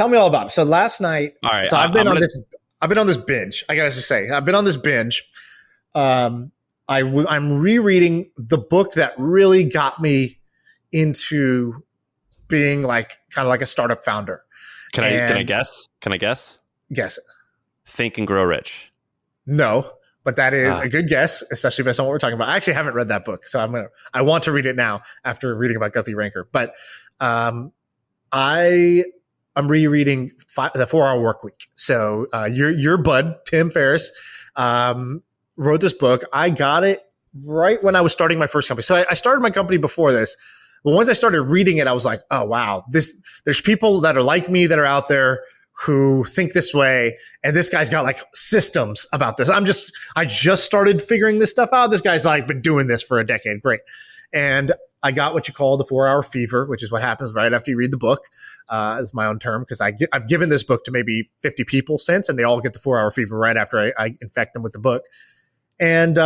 me all about it. So last night, all right, so I've been on this binge. I gotta say, I've been on this binge. I'm rereading the book that really got me into being like kind of like a startup founder. Can I guess? Guess it. Think and Grow Rich. No, but that is a good guess, especially based on what we're talking about. I actually haven't read that book, so I want to read it now after reading about Guthy-Renker. But I am rereading the 4-Hour Workweek. So your bud Tim Ferriss wrote this book. I got it right when I was starting my first company. So I started my company before this. But once I started reading it, I was like, oh, wow, there's people that are like me that are out there who think this way. And this guy's got like systems about this. I just started figuring this stuff out. This guy's like been doing this for a decade. Great. And I got what you call the 4-hour fever, which is what happens right after you read the book, is my own term, because I've given this book to maybe 50 people since, and they all get the 4-hour fever right after I infect them with the book. And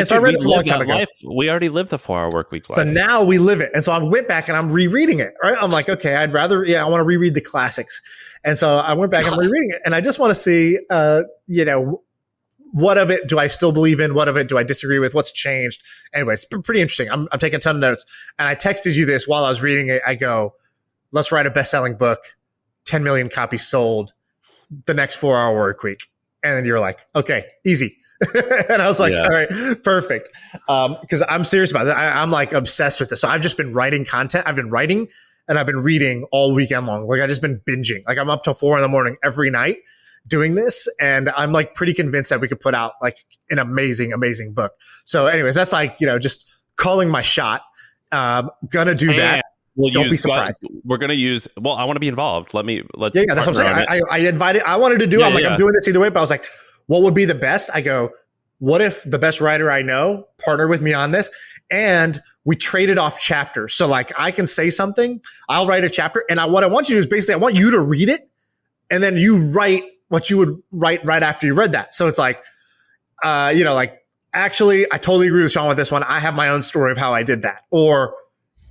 so I read it a long time ago. We already lived the 4-hour workweek life. So now we live it. And so I went back and I'm rereading it, right? I'm like, okay, I want to reread the classics. And so I went back and I'm rereading it. And I just want to see, what of it do I still believe in? What of it do I disagree with? What's changed? Anyway, it's pretty interesting. I'm taking a ton of notes. And I texted you this while I was reading it. I go, let's write a best-selling book, 10 million copies sold, the next 4-hour workweek. And then you're like, okay, easy. And I was like, all right, perfect. Because I'm serious about it. I'm like obsessed with this. So I've just been writing content. I've been writing and I've been reading all weekend long. Like I've just been binging. Like I'm up till 4 a.m. every night doing this. And I'm like pretty convinced that we could put out like an amazing, amazing book. So anyways, that's like, just calling my shot. Gonna do that. Don't be surprised. We're going to use, I want to be involved. Let's yeah, that's what I'm saying. I invited, I wanted to do, I'm doing this either way, but I was like, what would be the best? I go, what if the best writer I know partnered with me on this and we traded off chapters? So like I can say something, I'll write a chapter, and what I want you to do is basically I want you to read it and then you write what you would write right after you read that. So it's like, actually, I totally agree with Shaan with this one. I have my own story of how I did that. Or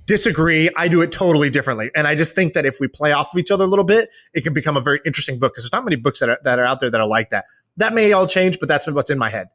disagree, I do it totally differently. And I just think that if we play off of each other a little bit, it can become a very interesting book, because there's not many books that are out there that are like that. That may all change, but that's what's in my head.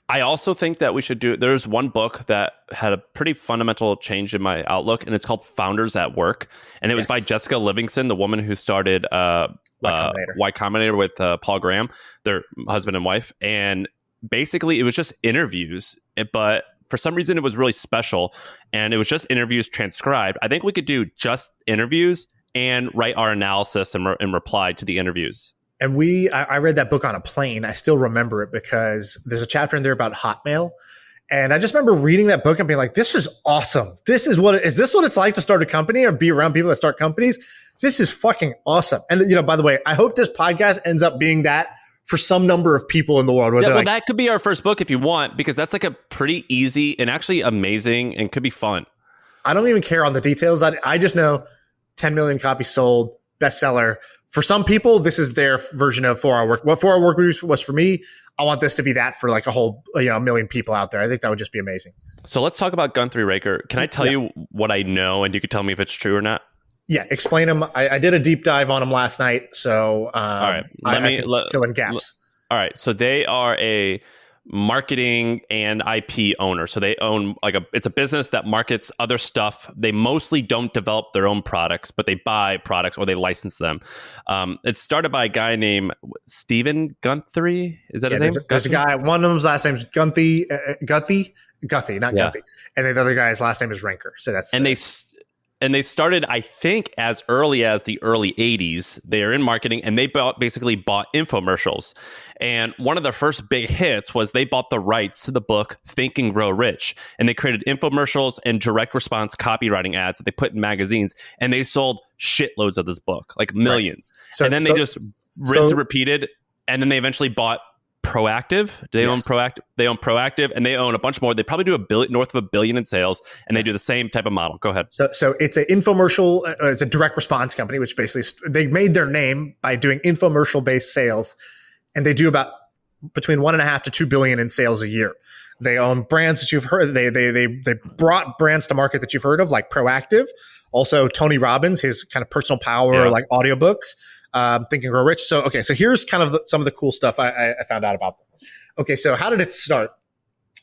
I also think that we should there's one book that had a pretty fundamental change in my outlook, and it's called Founders at Work. And it was by Jessica Livingston, the woman who started Y Combinator with Paul Graham, their husband and wife. And basically it was just interviews, but for some reason it was really special, and it was just interviews transcribed. I think we could do just interviews and write our analysis and reply to the interviews. And I read that book on a plane. I still remember it because there's a chapter in there about Hotmail. And I just remember reading that book and being like, this is awesome. Is this what it's like to start a company or be around people that start companies? This is fucking awesome. And, by the way, I hope this podcast ends up being that for some number of people in the world. That could be our first book if you want, because that's like a pretty easy and actually amazing and could be fun. I don't even care on the details. I just know 10 million copies sold, bestseller. For some people, this is their version of 4 Hour Work. What 4 Hour Work Week was for me, I want this to be that for like a whole million people out there. I think that would just be amazing. So let's talk about Guthy-Renker. Can I tell you what I know, and you can tell me if it's true or not? Yeah, explain them. I did a deep dive on them last night, so all right, let me fill in gaps. All right, so they are a marketing and IP owner. So they own it's a business that markets other stuff. They mostly don't develop their own products, but they buy products or they license them. It's started by a guy named Stephen Guthrie. Is that his name? There's a guy. One of them's last name is Guthy, not Guthy. And then the other guy's last name is Renker. So that's they started, I think, as early as the early 80s. They are in marketing, and they basically bought infomercials. And one of their first big hits was they bought the rights to the book Think and Grow Rich. And they created infomercials and direct response copywriting ads that they put in magazines. And they sold shitloads of this book, like millions. Right. So, and then they just rinse and repeated. And then they eventually bought Proactive. They own Proactive. They own Proactive, and they own a bunch more. They probably do north of $1 billion in sales, and they do the same type of model. Go ahead. So it's an infomercial. It's a direct response company, which basically they made their name by doing infomercial based sales, and they do about between 1.5 to 2 billion in sales a year. They own brands that you've heard. They brought brands to market that you've heard of, like Proactive. Also, Tony Robbins, his kind of personal power, like audiobooks. Think and Grow Rich. So here's kind of some of the cool stuff I found out about them. Okay, so how did it start?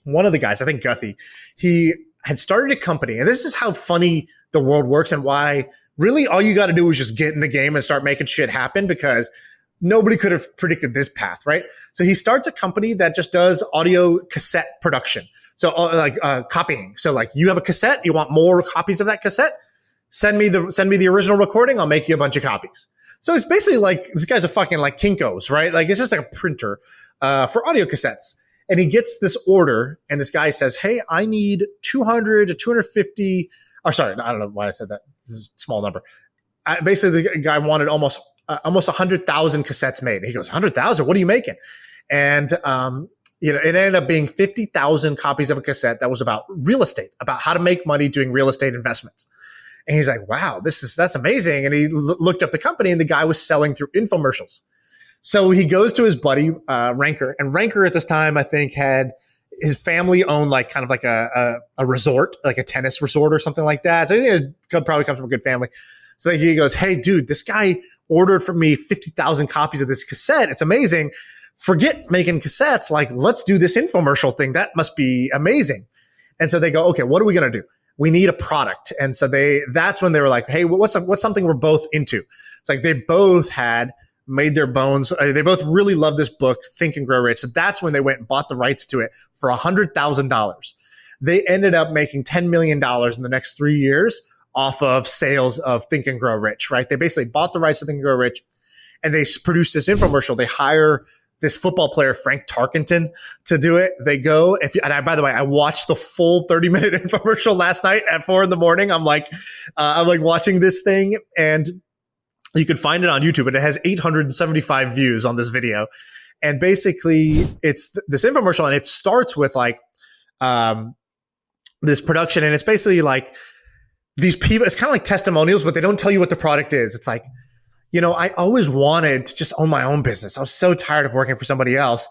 One of the guys, I think Guthy, he had started a company, and this is how funny the world works and why really all you got to do is just get in the game and start making shit happen, because nobody could have predicted this path, right? So he starts a company that just does audio cassette production. So copying. So like you have a cassette, you want more copies of that cassette? Send me the original recording, I'll make you a bunch of copies. So it's basically like this guy's a fucking like Kinko's, right? Like it's just like a printer for audio cassettes. And he gets this order, and this guy says, "Hey, I need 200 to 250." Or sorry, I don't know why I said that. This is a small number. Basically, the guy wanted almost 100,000 cassettes made. And he goes, 100,000? What are you making? And it ended up being 50,000 copies of a cassette that was about real estate, about how to make money doing real estate investments. And he's like, wow, that's amazing. And he looked up the company, and the guy was selling through infomercials. So he goes to his buddy, Renker. And Renker at this time, I think, had his family owned like kind of like a resort, like a tennis resort or something like that. So he probably comes from a good family. So he goes, hey, dude, this guy ordered from me 50,000 copies of this cassette. It's amazing. Forget making cassettes. Like, let's do this infomercial thing. That must be amazing. And so they go, okay, what are we going to do? We need a product. And so that's when they were like, hey, what's something we're both into? It's like they both had made their bones. They both really loved this book, Think and Grow Rich. So that's when they went and bought the rights to it for $100,000. They ended up making $10 million in the next 3 years off of sales of Think and Grow Rich, right? They basically bought the rights to Think and Grow Rich, and they produced this infomercial. They hire this football player, Frank Tarkenton, to do it. They go, by the way, I watched the full 30-minute infomercial last night at 4 a.m. I'm like watching this thing, and you can find it on YouTube, and it has 875 views on this video. And basically it's this infomercial, and it starts with like, this production. And it's basically like these people, it's kind of like testimonials, but they don't tell you what the product is. It's like, I always wanted to just own my own business. I was so tired of working for somebody else.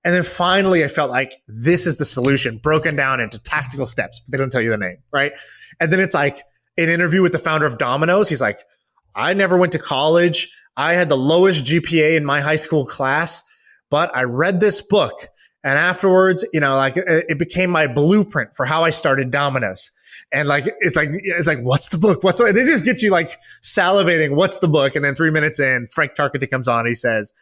And then finally I felt like this is the solution, broken down into tactical steps, but they don't tell you the name, right? And then it's like an interview with the founder of Domino's. He's like, I never went to college. I had the lowest GPA in my high school class, but I read this book. And afterwards, it became my blueprint for how I started Domino's. And it's like, what's the book? They just get you like salivating. What's the book? And then 3 minutes in, Frank Tarkenton comes on and he says,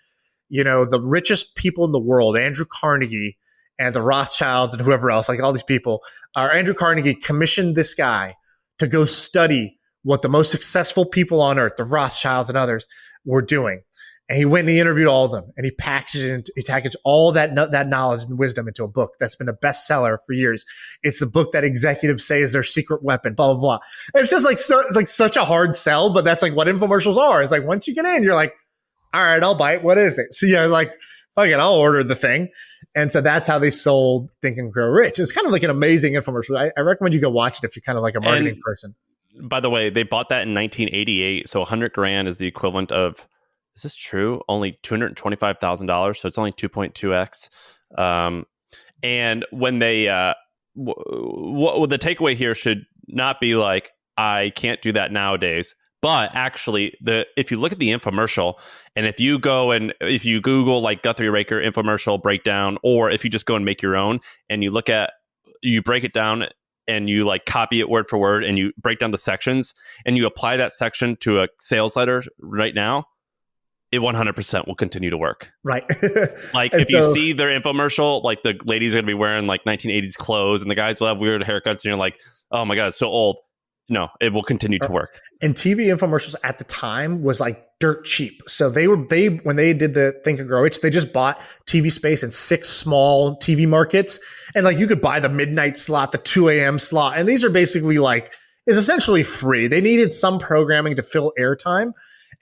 the richest people in the world, Andrew Carnegie and the Rothschilds and whoever else, like all these people, Andrew Carnegie commissioned this guy to go study what the most successful people on earth, the Rothschilds and others, were doing. And he went and he interviewed all of them, and he packaged all that knowledge and wisdom into a book that's been a bestseller for years. It's the book that executives say is their secret weapon, blah, blah, blah. And it's just like such a hard sell, but that's like what infomercials are. It's like once you get in, you're like, all right, I'll buy it. What is it? So yeah, like, fuck it, I'll order the thing. And so that's how they sold Think and Grow Rich. It's kind of like an amazing infomercial. I recommend you go watch it if you're kind of like a marketing person. by the way, they bought that in 1988. So 100 grand is the equivalent of, is this true? Only $225,000. So it's only 2.2x. And when they, the takeaway here should not be like, I can't do that nowadays. But actually, if you look at the infomercial, and if you Google like Guthy-Renker infomercial breakdown, or if you just go and make your own, and you break it down and you like copy it word for word, and you break down the sections, and you apply that section to a sales letter right now, it 100% will continue to work. Right. Like if you see their infomercial, like the ladies are going to be wearing like 1980s clothes, and the guys will have weird haircuts, and you're like, oh my God, it's so old. No, it will continue to work. And TV infomercials at the time was like dirt cheap. So when they did the Think and Grow Rich, they just bought TV space in 6 small TV markets. And like you could buy the midnight slot, the 2 a.m. slot. And these are basically like, is essentially free. They needed some programming to fill airtime.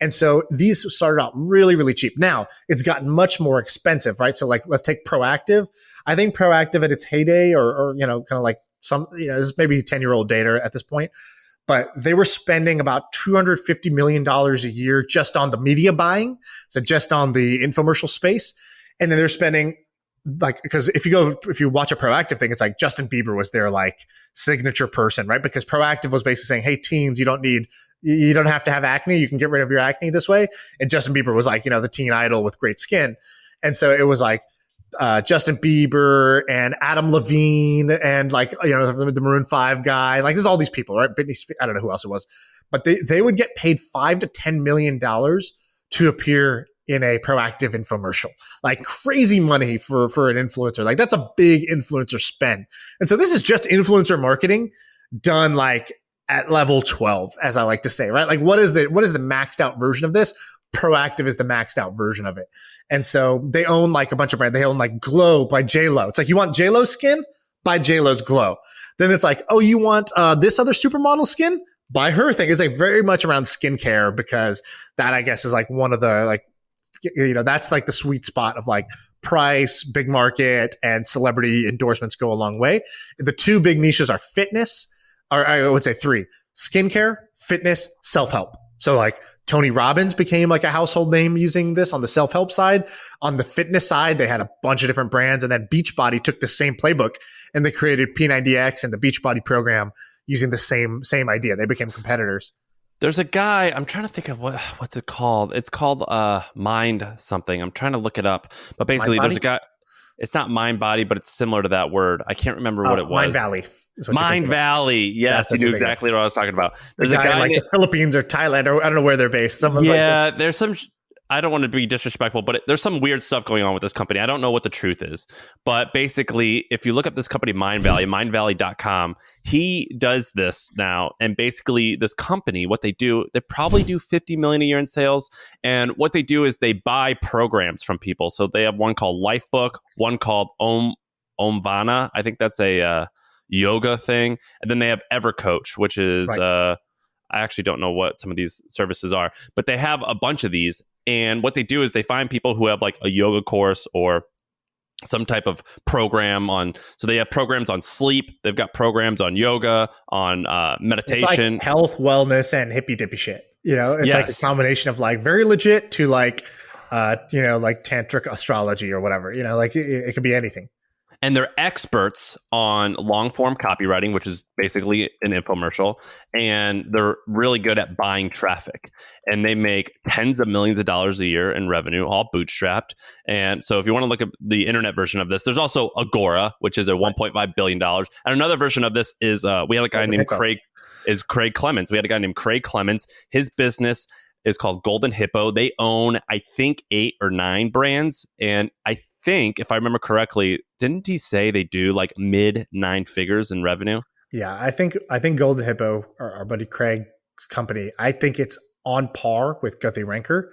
And so these started out really, really cheap. Now it's gotten much more expensive, right? So like, let's take Proactive. I think Proactive at its heyday or kind of like this is maybe 10-year-old data at this point, but they were spending about $250 million a year just on the media buying. So just on the infomercial space. And then they're spending because if you watch a Proactive thing, it's like Justin Bieber was their like signature person, right? Because Proactive was basically saying, hey, teens, you don't have to have acne. You can get rid of your acne this way. And Justin Bieber was like, the teen idol with great skin. And so it was like, Justin Bieber and Adam Levine and like, the Maroon 5 guy, like there's all these people, right? Britney Spears, I don't know who else it was, but they would get paid $5 to $10 million to appear in a Proactive infomercial, like crazy money for an influencer. Like that's a big influencer spend. And so this is just influencer marketing done like at level 12, as I like to say, right? Like what is the maxed out version of this? Proactive is the maxed out version of it. And so they own like a bunch of brands. They own like Glow by JLo. It's like, you want JLo skin? Buy JLo's Glow. Then it's like, oh, you want this other supermodel skin? Buy her thing. It's like very much around skincare, because that, I guess, is like one of the like, that's like the sweet spot of like price, big market, and celebrity endorsements go a long way. The 2 big niches are fitness, or I would say 3, skincare, fitness, self-help. So like Tony Robbins became like a household name using this on the self-help side. On the fitness side, they had a bunch of different brands, and then Beachbody took the same playbook and they created P90X and the Beachbody program using the same idea. They became competitors. There's a guy, I'm trying to think of what's it called. It's called Mind something. I'm trying to look it up. But basically there's a guy, it's not Mind Body, but it's similar to that word. I can't remember what it was. Mind Valley. Mind Valley. Yes, you knew exactly what I was talking about. There's a guy like the Philippines or Thailand, or I don't know where they're based. There's some, I don't want to be disrespectful, but there's some weird stuff going on with this company. I don't know what the truth is. But basically, if you look up this company, Mind Valley, mindvalley.com, he does this now. And basically, this company, what they do, they probably do $50 million a year in sales. And what they do is they buy programs from people. So they have one called Lifebook, one called Omvana. I think that's a yoga thing, and then they have EverCoach, which is I actually don't know what some of these services are, but they have a bunch of these. And what they do is they find people who have like a yoga course or some type of program on. So they have programs on sleep. They've got programs on yoga, on meditation, it's like health, wellness, and hippy dippy shit. It's like a combination of like very legit to like like tantric astrology or whatever. Like it could be anything. And they're experts on long form copywriting, which is basically an infomercial. And they're really good at buying traffic. And they make tens of millions of dollars a year in revenue, all bootstrapped. And so if you want to look at the internet version of this, there's also Agora, which is a $1.5 billion. And another version of this is we had a guy named Craig Clemens. We had a guy named Craig Clemens. His business is called Golden Hippo. They own, I think, 8 or 9 brands. And I think, if I remember correctly, didn't he say they do like mid 9 figures in revenue? Yeah, I think Golden Hippo, our buddy Craig's company, I think it's on par with Guthy-Renker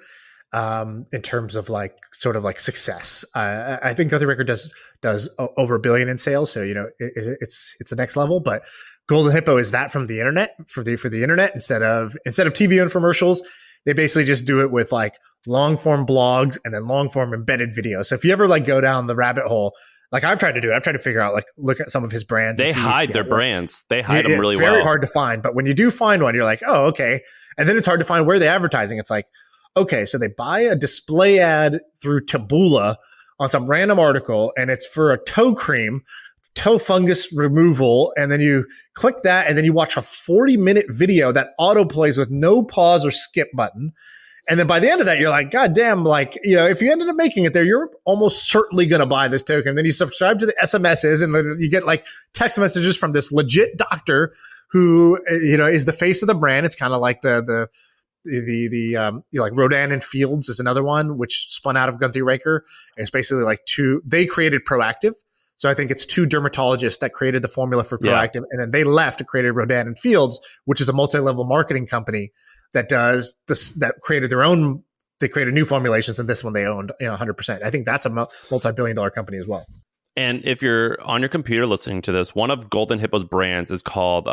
in terms of like sort of like success. I think Guthy-Renker does over $1 billion in sales, so it's the next level. But Golden Hippo is that from the internet for the internet instead of TV infomercials. They basically just do it with like long form blogs and then long form embedded videos. So if you ever like go down the rabbit hole, Like I've tried to do it. I've tried to figure out, like, look at some of his brands. They hide their brands. They hide them really well. Very hard to find. But when you do find one, you're like, oh, okay. And then it's hard to find where they're advertising. It's like, okay, so they buy a display ad through Taboola on some random article, and it's for a toe cream, toe fungus removal. And then you click that, and then you watch a 40-minute video that auto plays with no pause or skip button. And then by the end of that, you're like, God damn, like, if you ended up making it there, you're almost certainly going to buy this token. Then you subscribe to the SMSs, and then you get like text messages from this legit doctor who, is the face of the brand. It's kind of like the like Rodan and Fields is another one, which spun out of Guthy-Renker. And it's basically like they created Proactive. So I think it's two dermatologists that created the formula for Proactive. And then they left to create Rodan and Fields, which is a multi-level marketing company that does this, that created their own, they created new formulations, and this one they owned 100%. I think that's a multi-billion-dollar company as well. And if you're on your computer listening to this, one of Golden Hippo's brands is called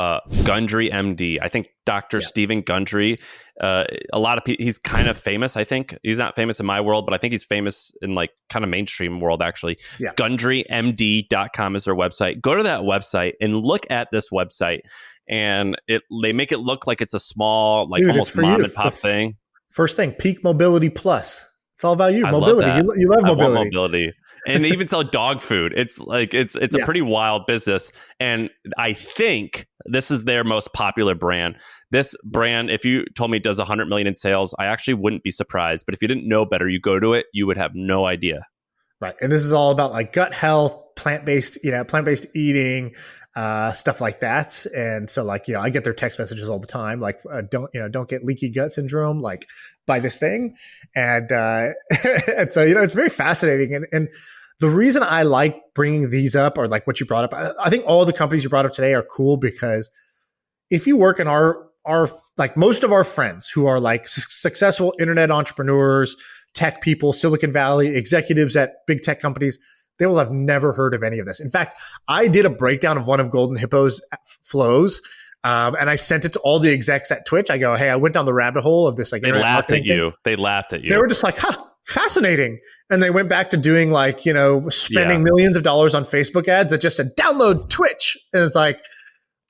Gundry MD. I think Dr. Stephen Gundry, a lot of people, he's kind of famous, I think. He's not famous in my world, but I think he's famous in like kind of mainstream world, actually. Yeah. GundryMD.com is their website. Go to that website and look at this website. And they make it look like it's a small, like almost mom and pop thing. First thing, Peak Mobility Plus. It's all about you. Mobility. You love mobility. I want mobility. And they even sell dog food. It's like it's a pretty wild business. And I think this is their most popular brand. This brand, if you told me it does 100 million in sales, I actually wouldn't be surprised. But if you didn't know better, you go to it, you would have no idea. Right. And this is all about like gut health, plant-based eating, stuff like that. And so like, I get their text messages all the time. Like, don't get leaky gut syndrome, like buy this thing. And, and so, it's very fascinating. And the reason I like bringing these up, or like what you brought up, I think all the companies you brought up today are cool, because if you work in our like most of our friends who are like successful internet entrepreneurs, tech people, Silicon Valley executives at big tech companies, they will have never heard of any of this. In fact, I did a breakdown of one of Golden Hippo's flows, and I sent it to all the execs at Twitch. I go, hey, I went down the rabbit hole of this. Like, they laughed at you. They laughed at you. They were just like, fascinating. And they went back to doing like, spending millions of dollars on Facebook ads that just said, download Twitch. And it's like,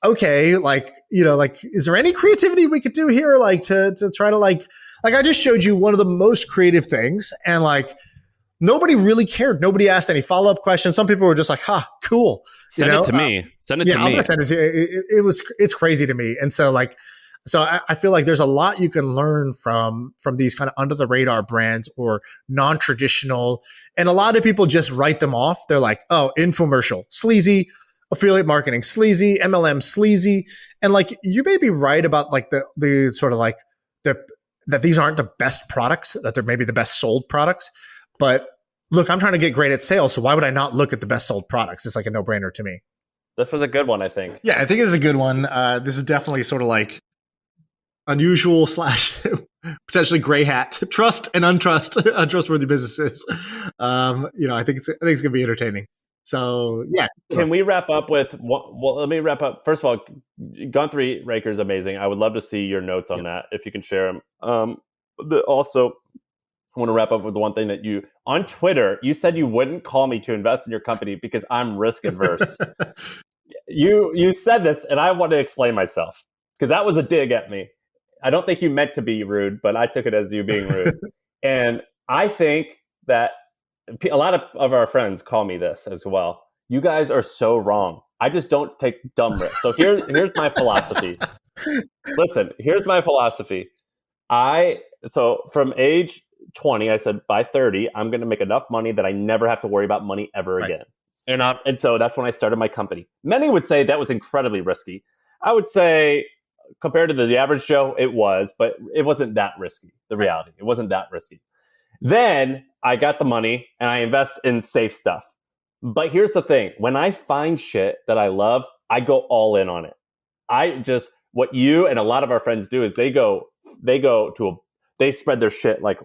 okay, like, like, is there any creativity we could do here? Like to try to like I just showed you one of the most creative things, and like, nobody really cared. Nobody asked any follow-up questions. Some people were just like, cool. Send it to me. Send it to me. I'm going to send it to you. It's crazy to me. And so like, I feel like there's a lot you can learn from these kind of under the radar brands or non-traditional. And a lot of people just write them off. They're like, oh, infomercial, sleazy, affiliate marketing, sleazy, MLM, sleazy. And like, you may be right about like the sort of like that these aren't the best products, that they're maybe the best sold products. But look, I'm trying to get great at sales, so why would I not look at the best sold products? It's like a no-brainer to me. This was a good one, I think. Yeah, I think it's a good one. This is definitely sort of like unusual / potentially gray hat, trust and untrustworthy businesses. I think it's going to be entertaining. So yeah. Can we wrap up with? Well, let me wrap up. First of all, Guthy-Renker is amazing. I would love to see your notes on that if you can share them. Also, I want to wrap up with the one thing that on Twitter, you said you wouldn't call me to invest in your company because I'm risk adverse. You said this, and I want to explain myself, because that was a dig at me. I don't think you meant to be rude, but I took it as you being rude. And I think that a lot of our friends call me this as well. You guys are so wrong. I just don't take dumb risks. So here's my philosophy. Listen, here's my philosophy. So from age 20, I said by 30, I'm going to make enough money that I never have to worry about money ever again. And so that's when I started my company. Many would say that was incredibly risky. I would say compared to the average Joe, it was, but it wasn't that risky. The reality, it wasn't that risky. Then I got the money and I invest in safe stuff. But here's the thing. When I find shit that I love, I go all in on it. What you and a lot of our friends do is they spread their shit like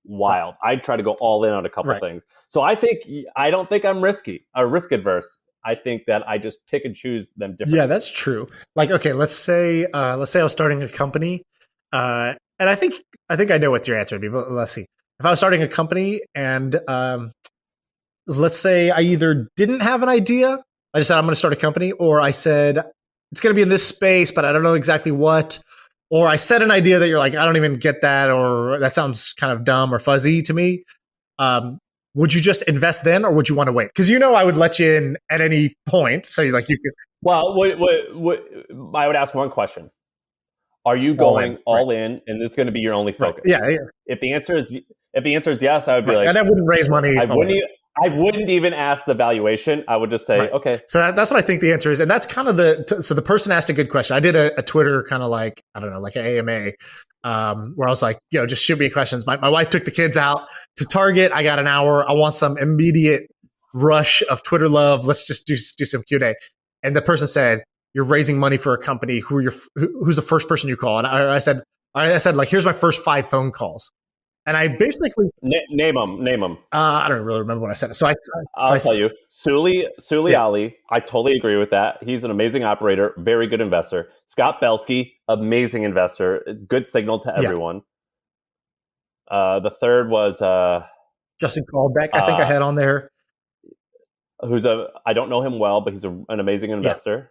wild. I try to go all in on a couple things. So I don't think I'm risk adverse. I think that I just pick and choose them differently. Yeah, that's true. Like, okay, let's say I was starting a company, and I think I know what your answer would be, but let's see. If I was starting a company and let's say I either didn't have an idea, I just said I'm going to start a company, or I said it's going to be in this space, but I don't know exactly what, or I said an idea that you're like, I don't even get that, or that sounds kind of dumb or fuzzy to me. Would you just invest then, or would you want to wait? Because I would let you in at any point. So you could. Well, I would ask one question: are you going all in, and this is going to be your only focus? Right. Yeah. If the answer is yes, I would be like, and I wouldn't raise money. I wouldn't even ask the valuation. I would just say, okay. So that's what I think the answer is. And that's kind of so the person asked a good question. I did a Twitter kind of like, I don't know, like an AMA, where I was like, just shoot me questions. My wife took the kids out to Target. I got an hour. I want some immediate rush of Twitter love. Let's just do some Q&A. And the person said, you're raising money for a company. Who's the first person you call? And I said, like, here's my first 5 phone calls. And I basically name them. I don't really remember what I said. I'll tell you, Suli Ali. I totally agree with that. He's an amazing operator, very good investor. Scott Belsky, amazing investor, good signal to everyone. The third was Justin Callback. I think I had on there. I don't know him well, but he's an amazing investor.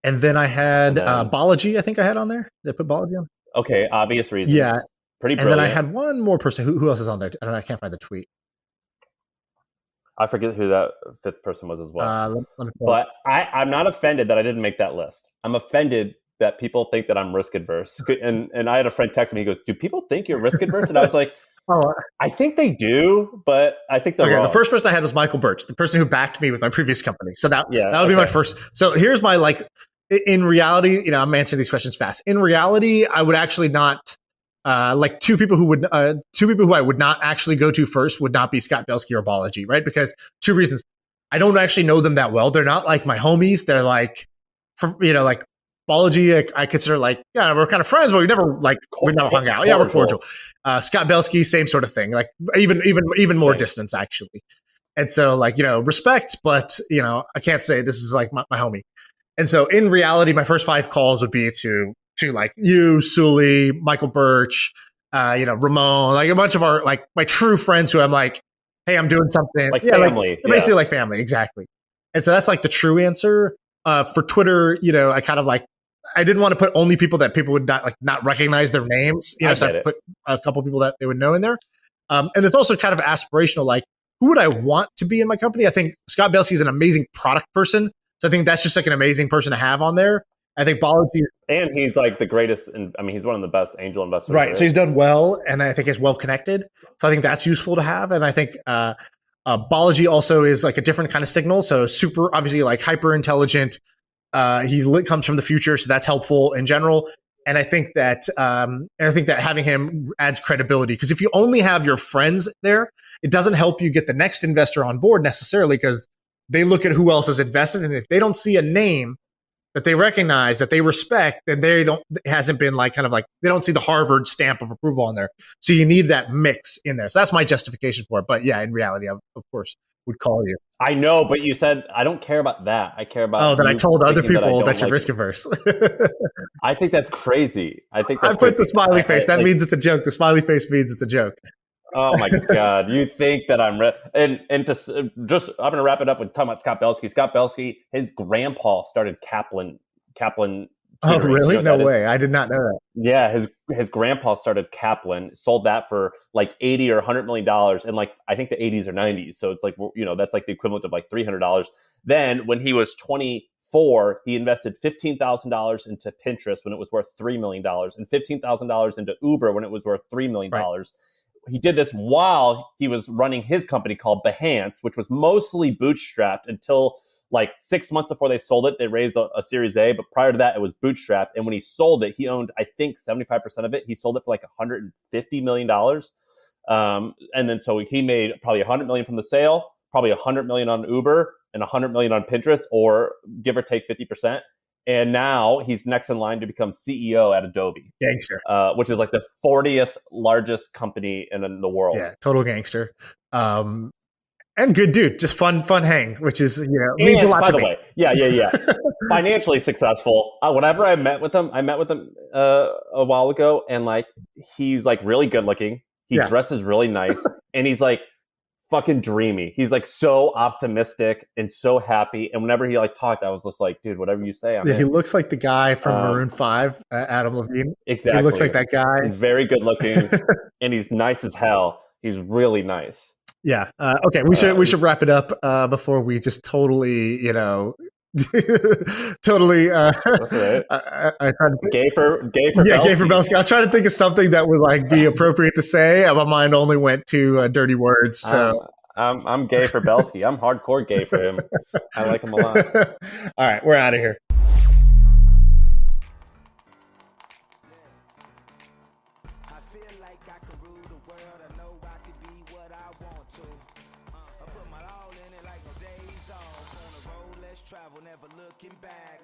Yeah. And then I had Balaji. I think I had on there. Did I put Balaji on? Okay, obvious reasons. Yeah. Pretty brilliant. And then I had one more person. Who else is on there? I can't find the tweet. I forget who that 5th person was as well. Let me but I'm not offended that I didn't make that list. I'm offended that people think that I'm risk adverse. And I had a friend text me. He goes, "Do people think you're risk adverse?" And I was like, I think they do, but I think they're wrong. The first person I had was Michael Birch, the person who backed me with my previous company. So that would be my first. So here's my in reality, I'm answering these questions fast. In reality, I would actually not. Two people who I would not actually go to first would not be Scott Belsky or Balaji, right? Because 2 reasons. I don't actually know them that well. They're not like my homies. They're like, like Balaji, I consider we're kind of friends, but we never hung out. Yeah, we're cordial. Scott Belsky, same sort of thing. Like even more distance actually. And so respect, but I can't say this is like my homie. And so in reality, my first 5 calls would be to like you, Sully, Michael Birch, Ramon, like a bunch of our my true friends who I'm like, hey, I'm doing something. Like family. Basically like family, exactly. And so that's like the true answer. For Twitter, I kind of I didn't want to put only people that people would not recognize their names. So I put a couple people that they would know in there. And there's also kind of aspirational, who would I want to be in my company? I think Scott Belsky is an amazing product person. So I think that's just an amazing person to have on there. I think Balaji, and he's the greatest. He's one of the best angel investors. Right. So he's done well, and I think he's well connected. So I think that's useful to have. And I think Balaji also is a different kind of signal. So super, obviously, hyper intelligent. He comes from the future, so that's helpful in general. And I think that having him adds credibility, because if you only have your friends there, it doesn't help you get the next investor on board necessarily, because they look at who else is invested, and if they don't see a name that they recognize, that they respect, then they don't. It hasn't been they don't see the Harvard stamp of approval on there. So you need that mix in there. So that's my justification for it. But yeah, in reality, I, of course, would call you. I know, but you said I don't care about that. I care about. That I told other people that you're risk averse. I think that's crazy. I put the smiley face. That means it's a joke. The smiley face means it's a joke. Oh my God! You think that I'm and to just I'm going to wrap it up with talking about Scott Belsky. Scott Belsky, his grandpa started Kaplan. Oh really? No way! I did not know that. Yeah, his grandpa started Kaplan, sold that for $80 or $100 million, and I think the 80s or 90s. So it's that's the equivalent of $300. Then when he was 24, he invested $15,000 into Pinterest when it was worth $3 million, and $15,000 into Uber when it was worth $3 million. Right. He did this while he was running his company called Behance, which was mostly bootstrapped until 6 months before they sold it. They raised a Series A, but prior to that, it was bootstrapped. And when he sold it, he owned, I think, 75% of it. He sold it for $150 million. And then so he made probably $100 million from the sale, probably $100 million on Uber, and $100 million on Pinterest, or give or take 50%. And now he's next in line to become CEO at Adobe. Gangster. Which is the 40th largest company in the world. Yeah, total gangster. And good dude, just fun hang, which is, means a lot to me. By the way, yeah. Financially successful. Whenever I met with him a while ago, and he's really good looking. He dresses really nice, and he's fucking dreamy. He's like so optimistic and so happy. And whenever he like talked, I was just like, dude, whatever you say. He looks like the guy from Maroon 5, Adam Levine. Exactly. He looks like that guy. He's very good looking and he's nice as hell. He's really nice. Yeah. Okay. We should wrap it up before we just totally, totally. That's right. I tried to gay for Belsky. Gay for Belsky. I was trying to think of something that would like be appropriate to say. My mind only went to dirty words. So I'm gay for Belsky. I'm hardcore gay for him. I like him a lot. All right, we're out of here. Travel, never looking back.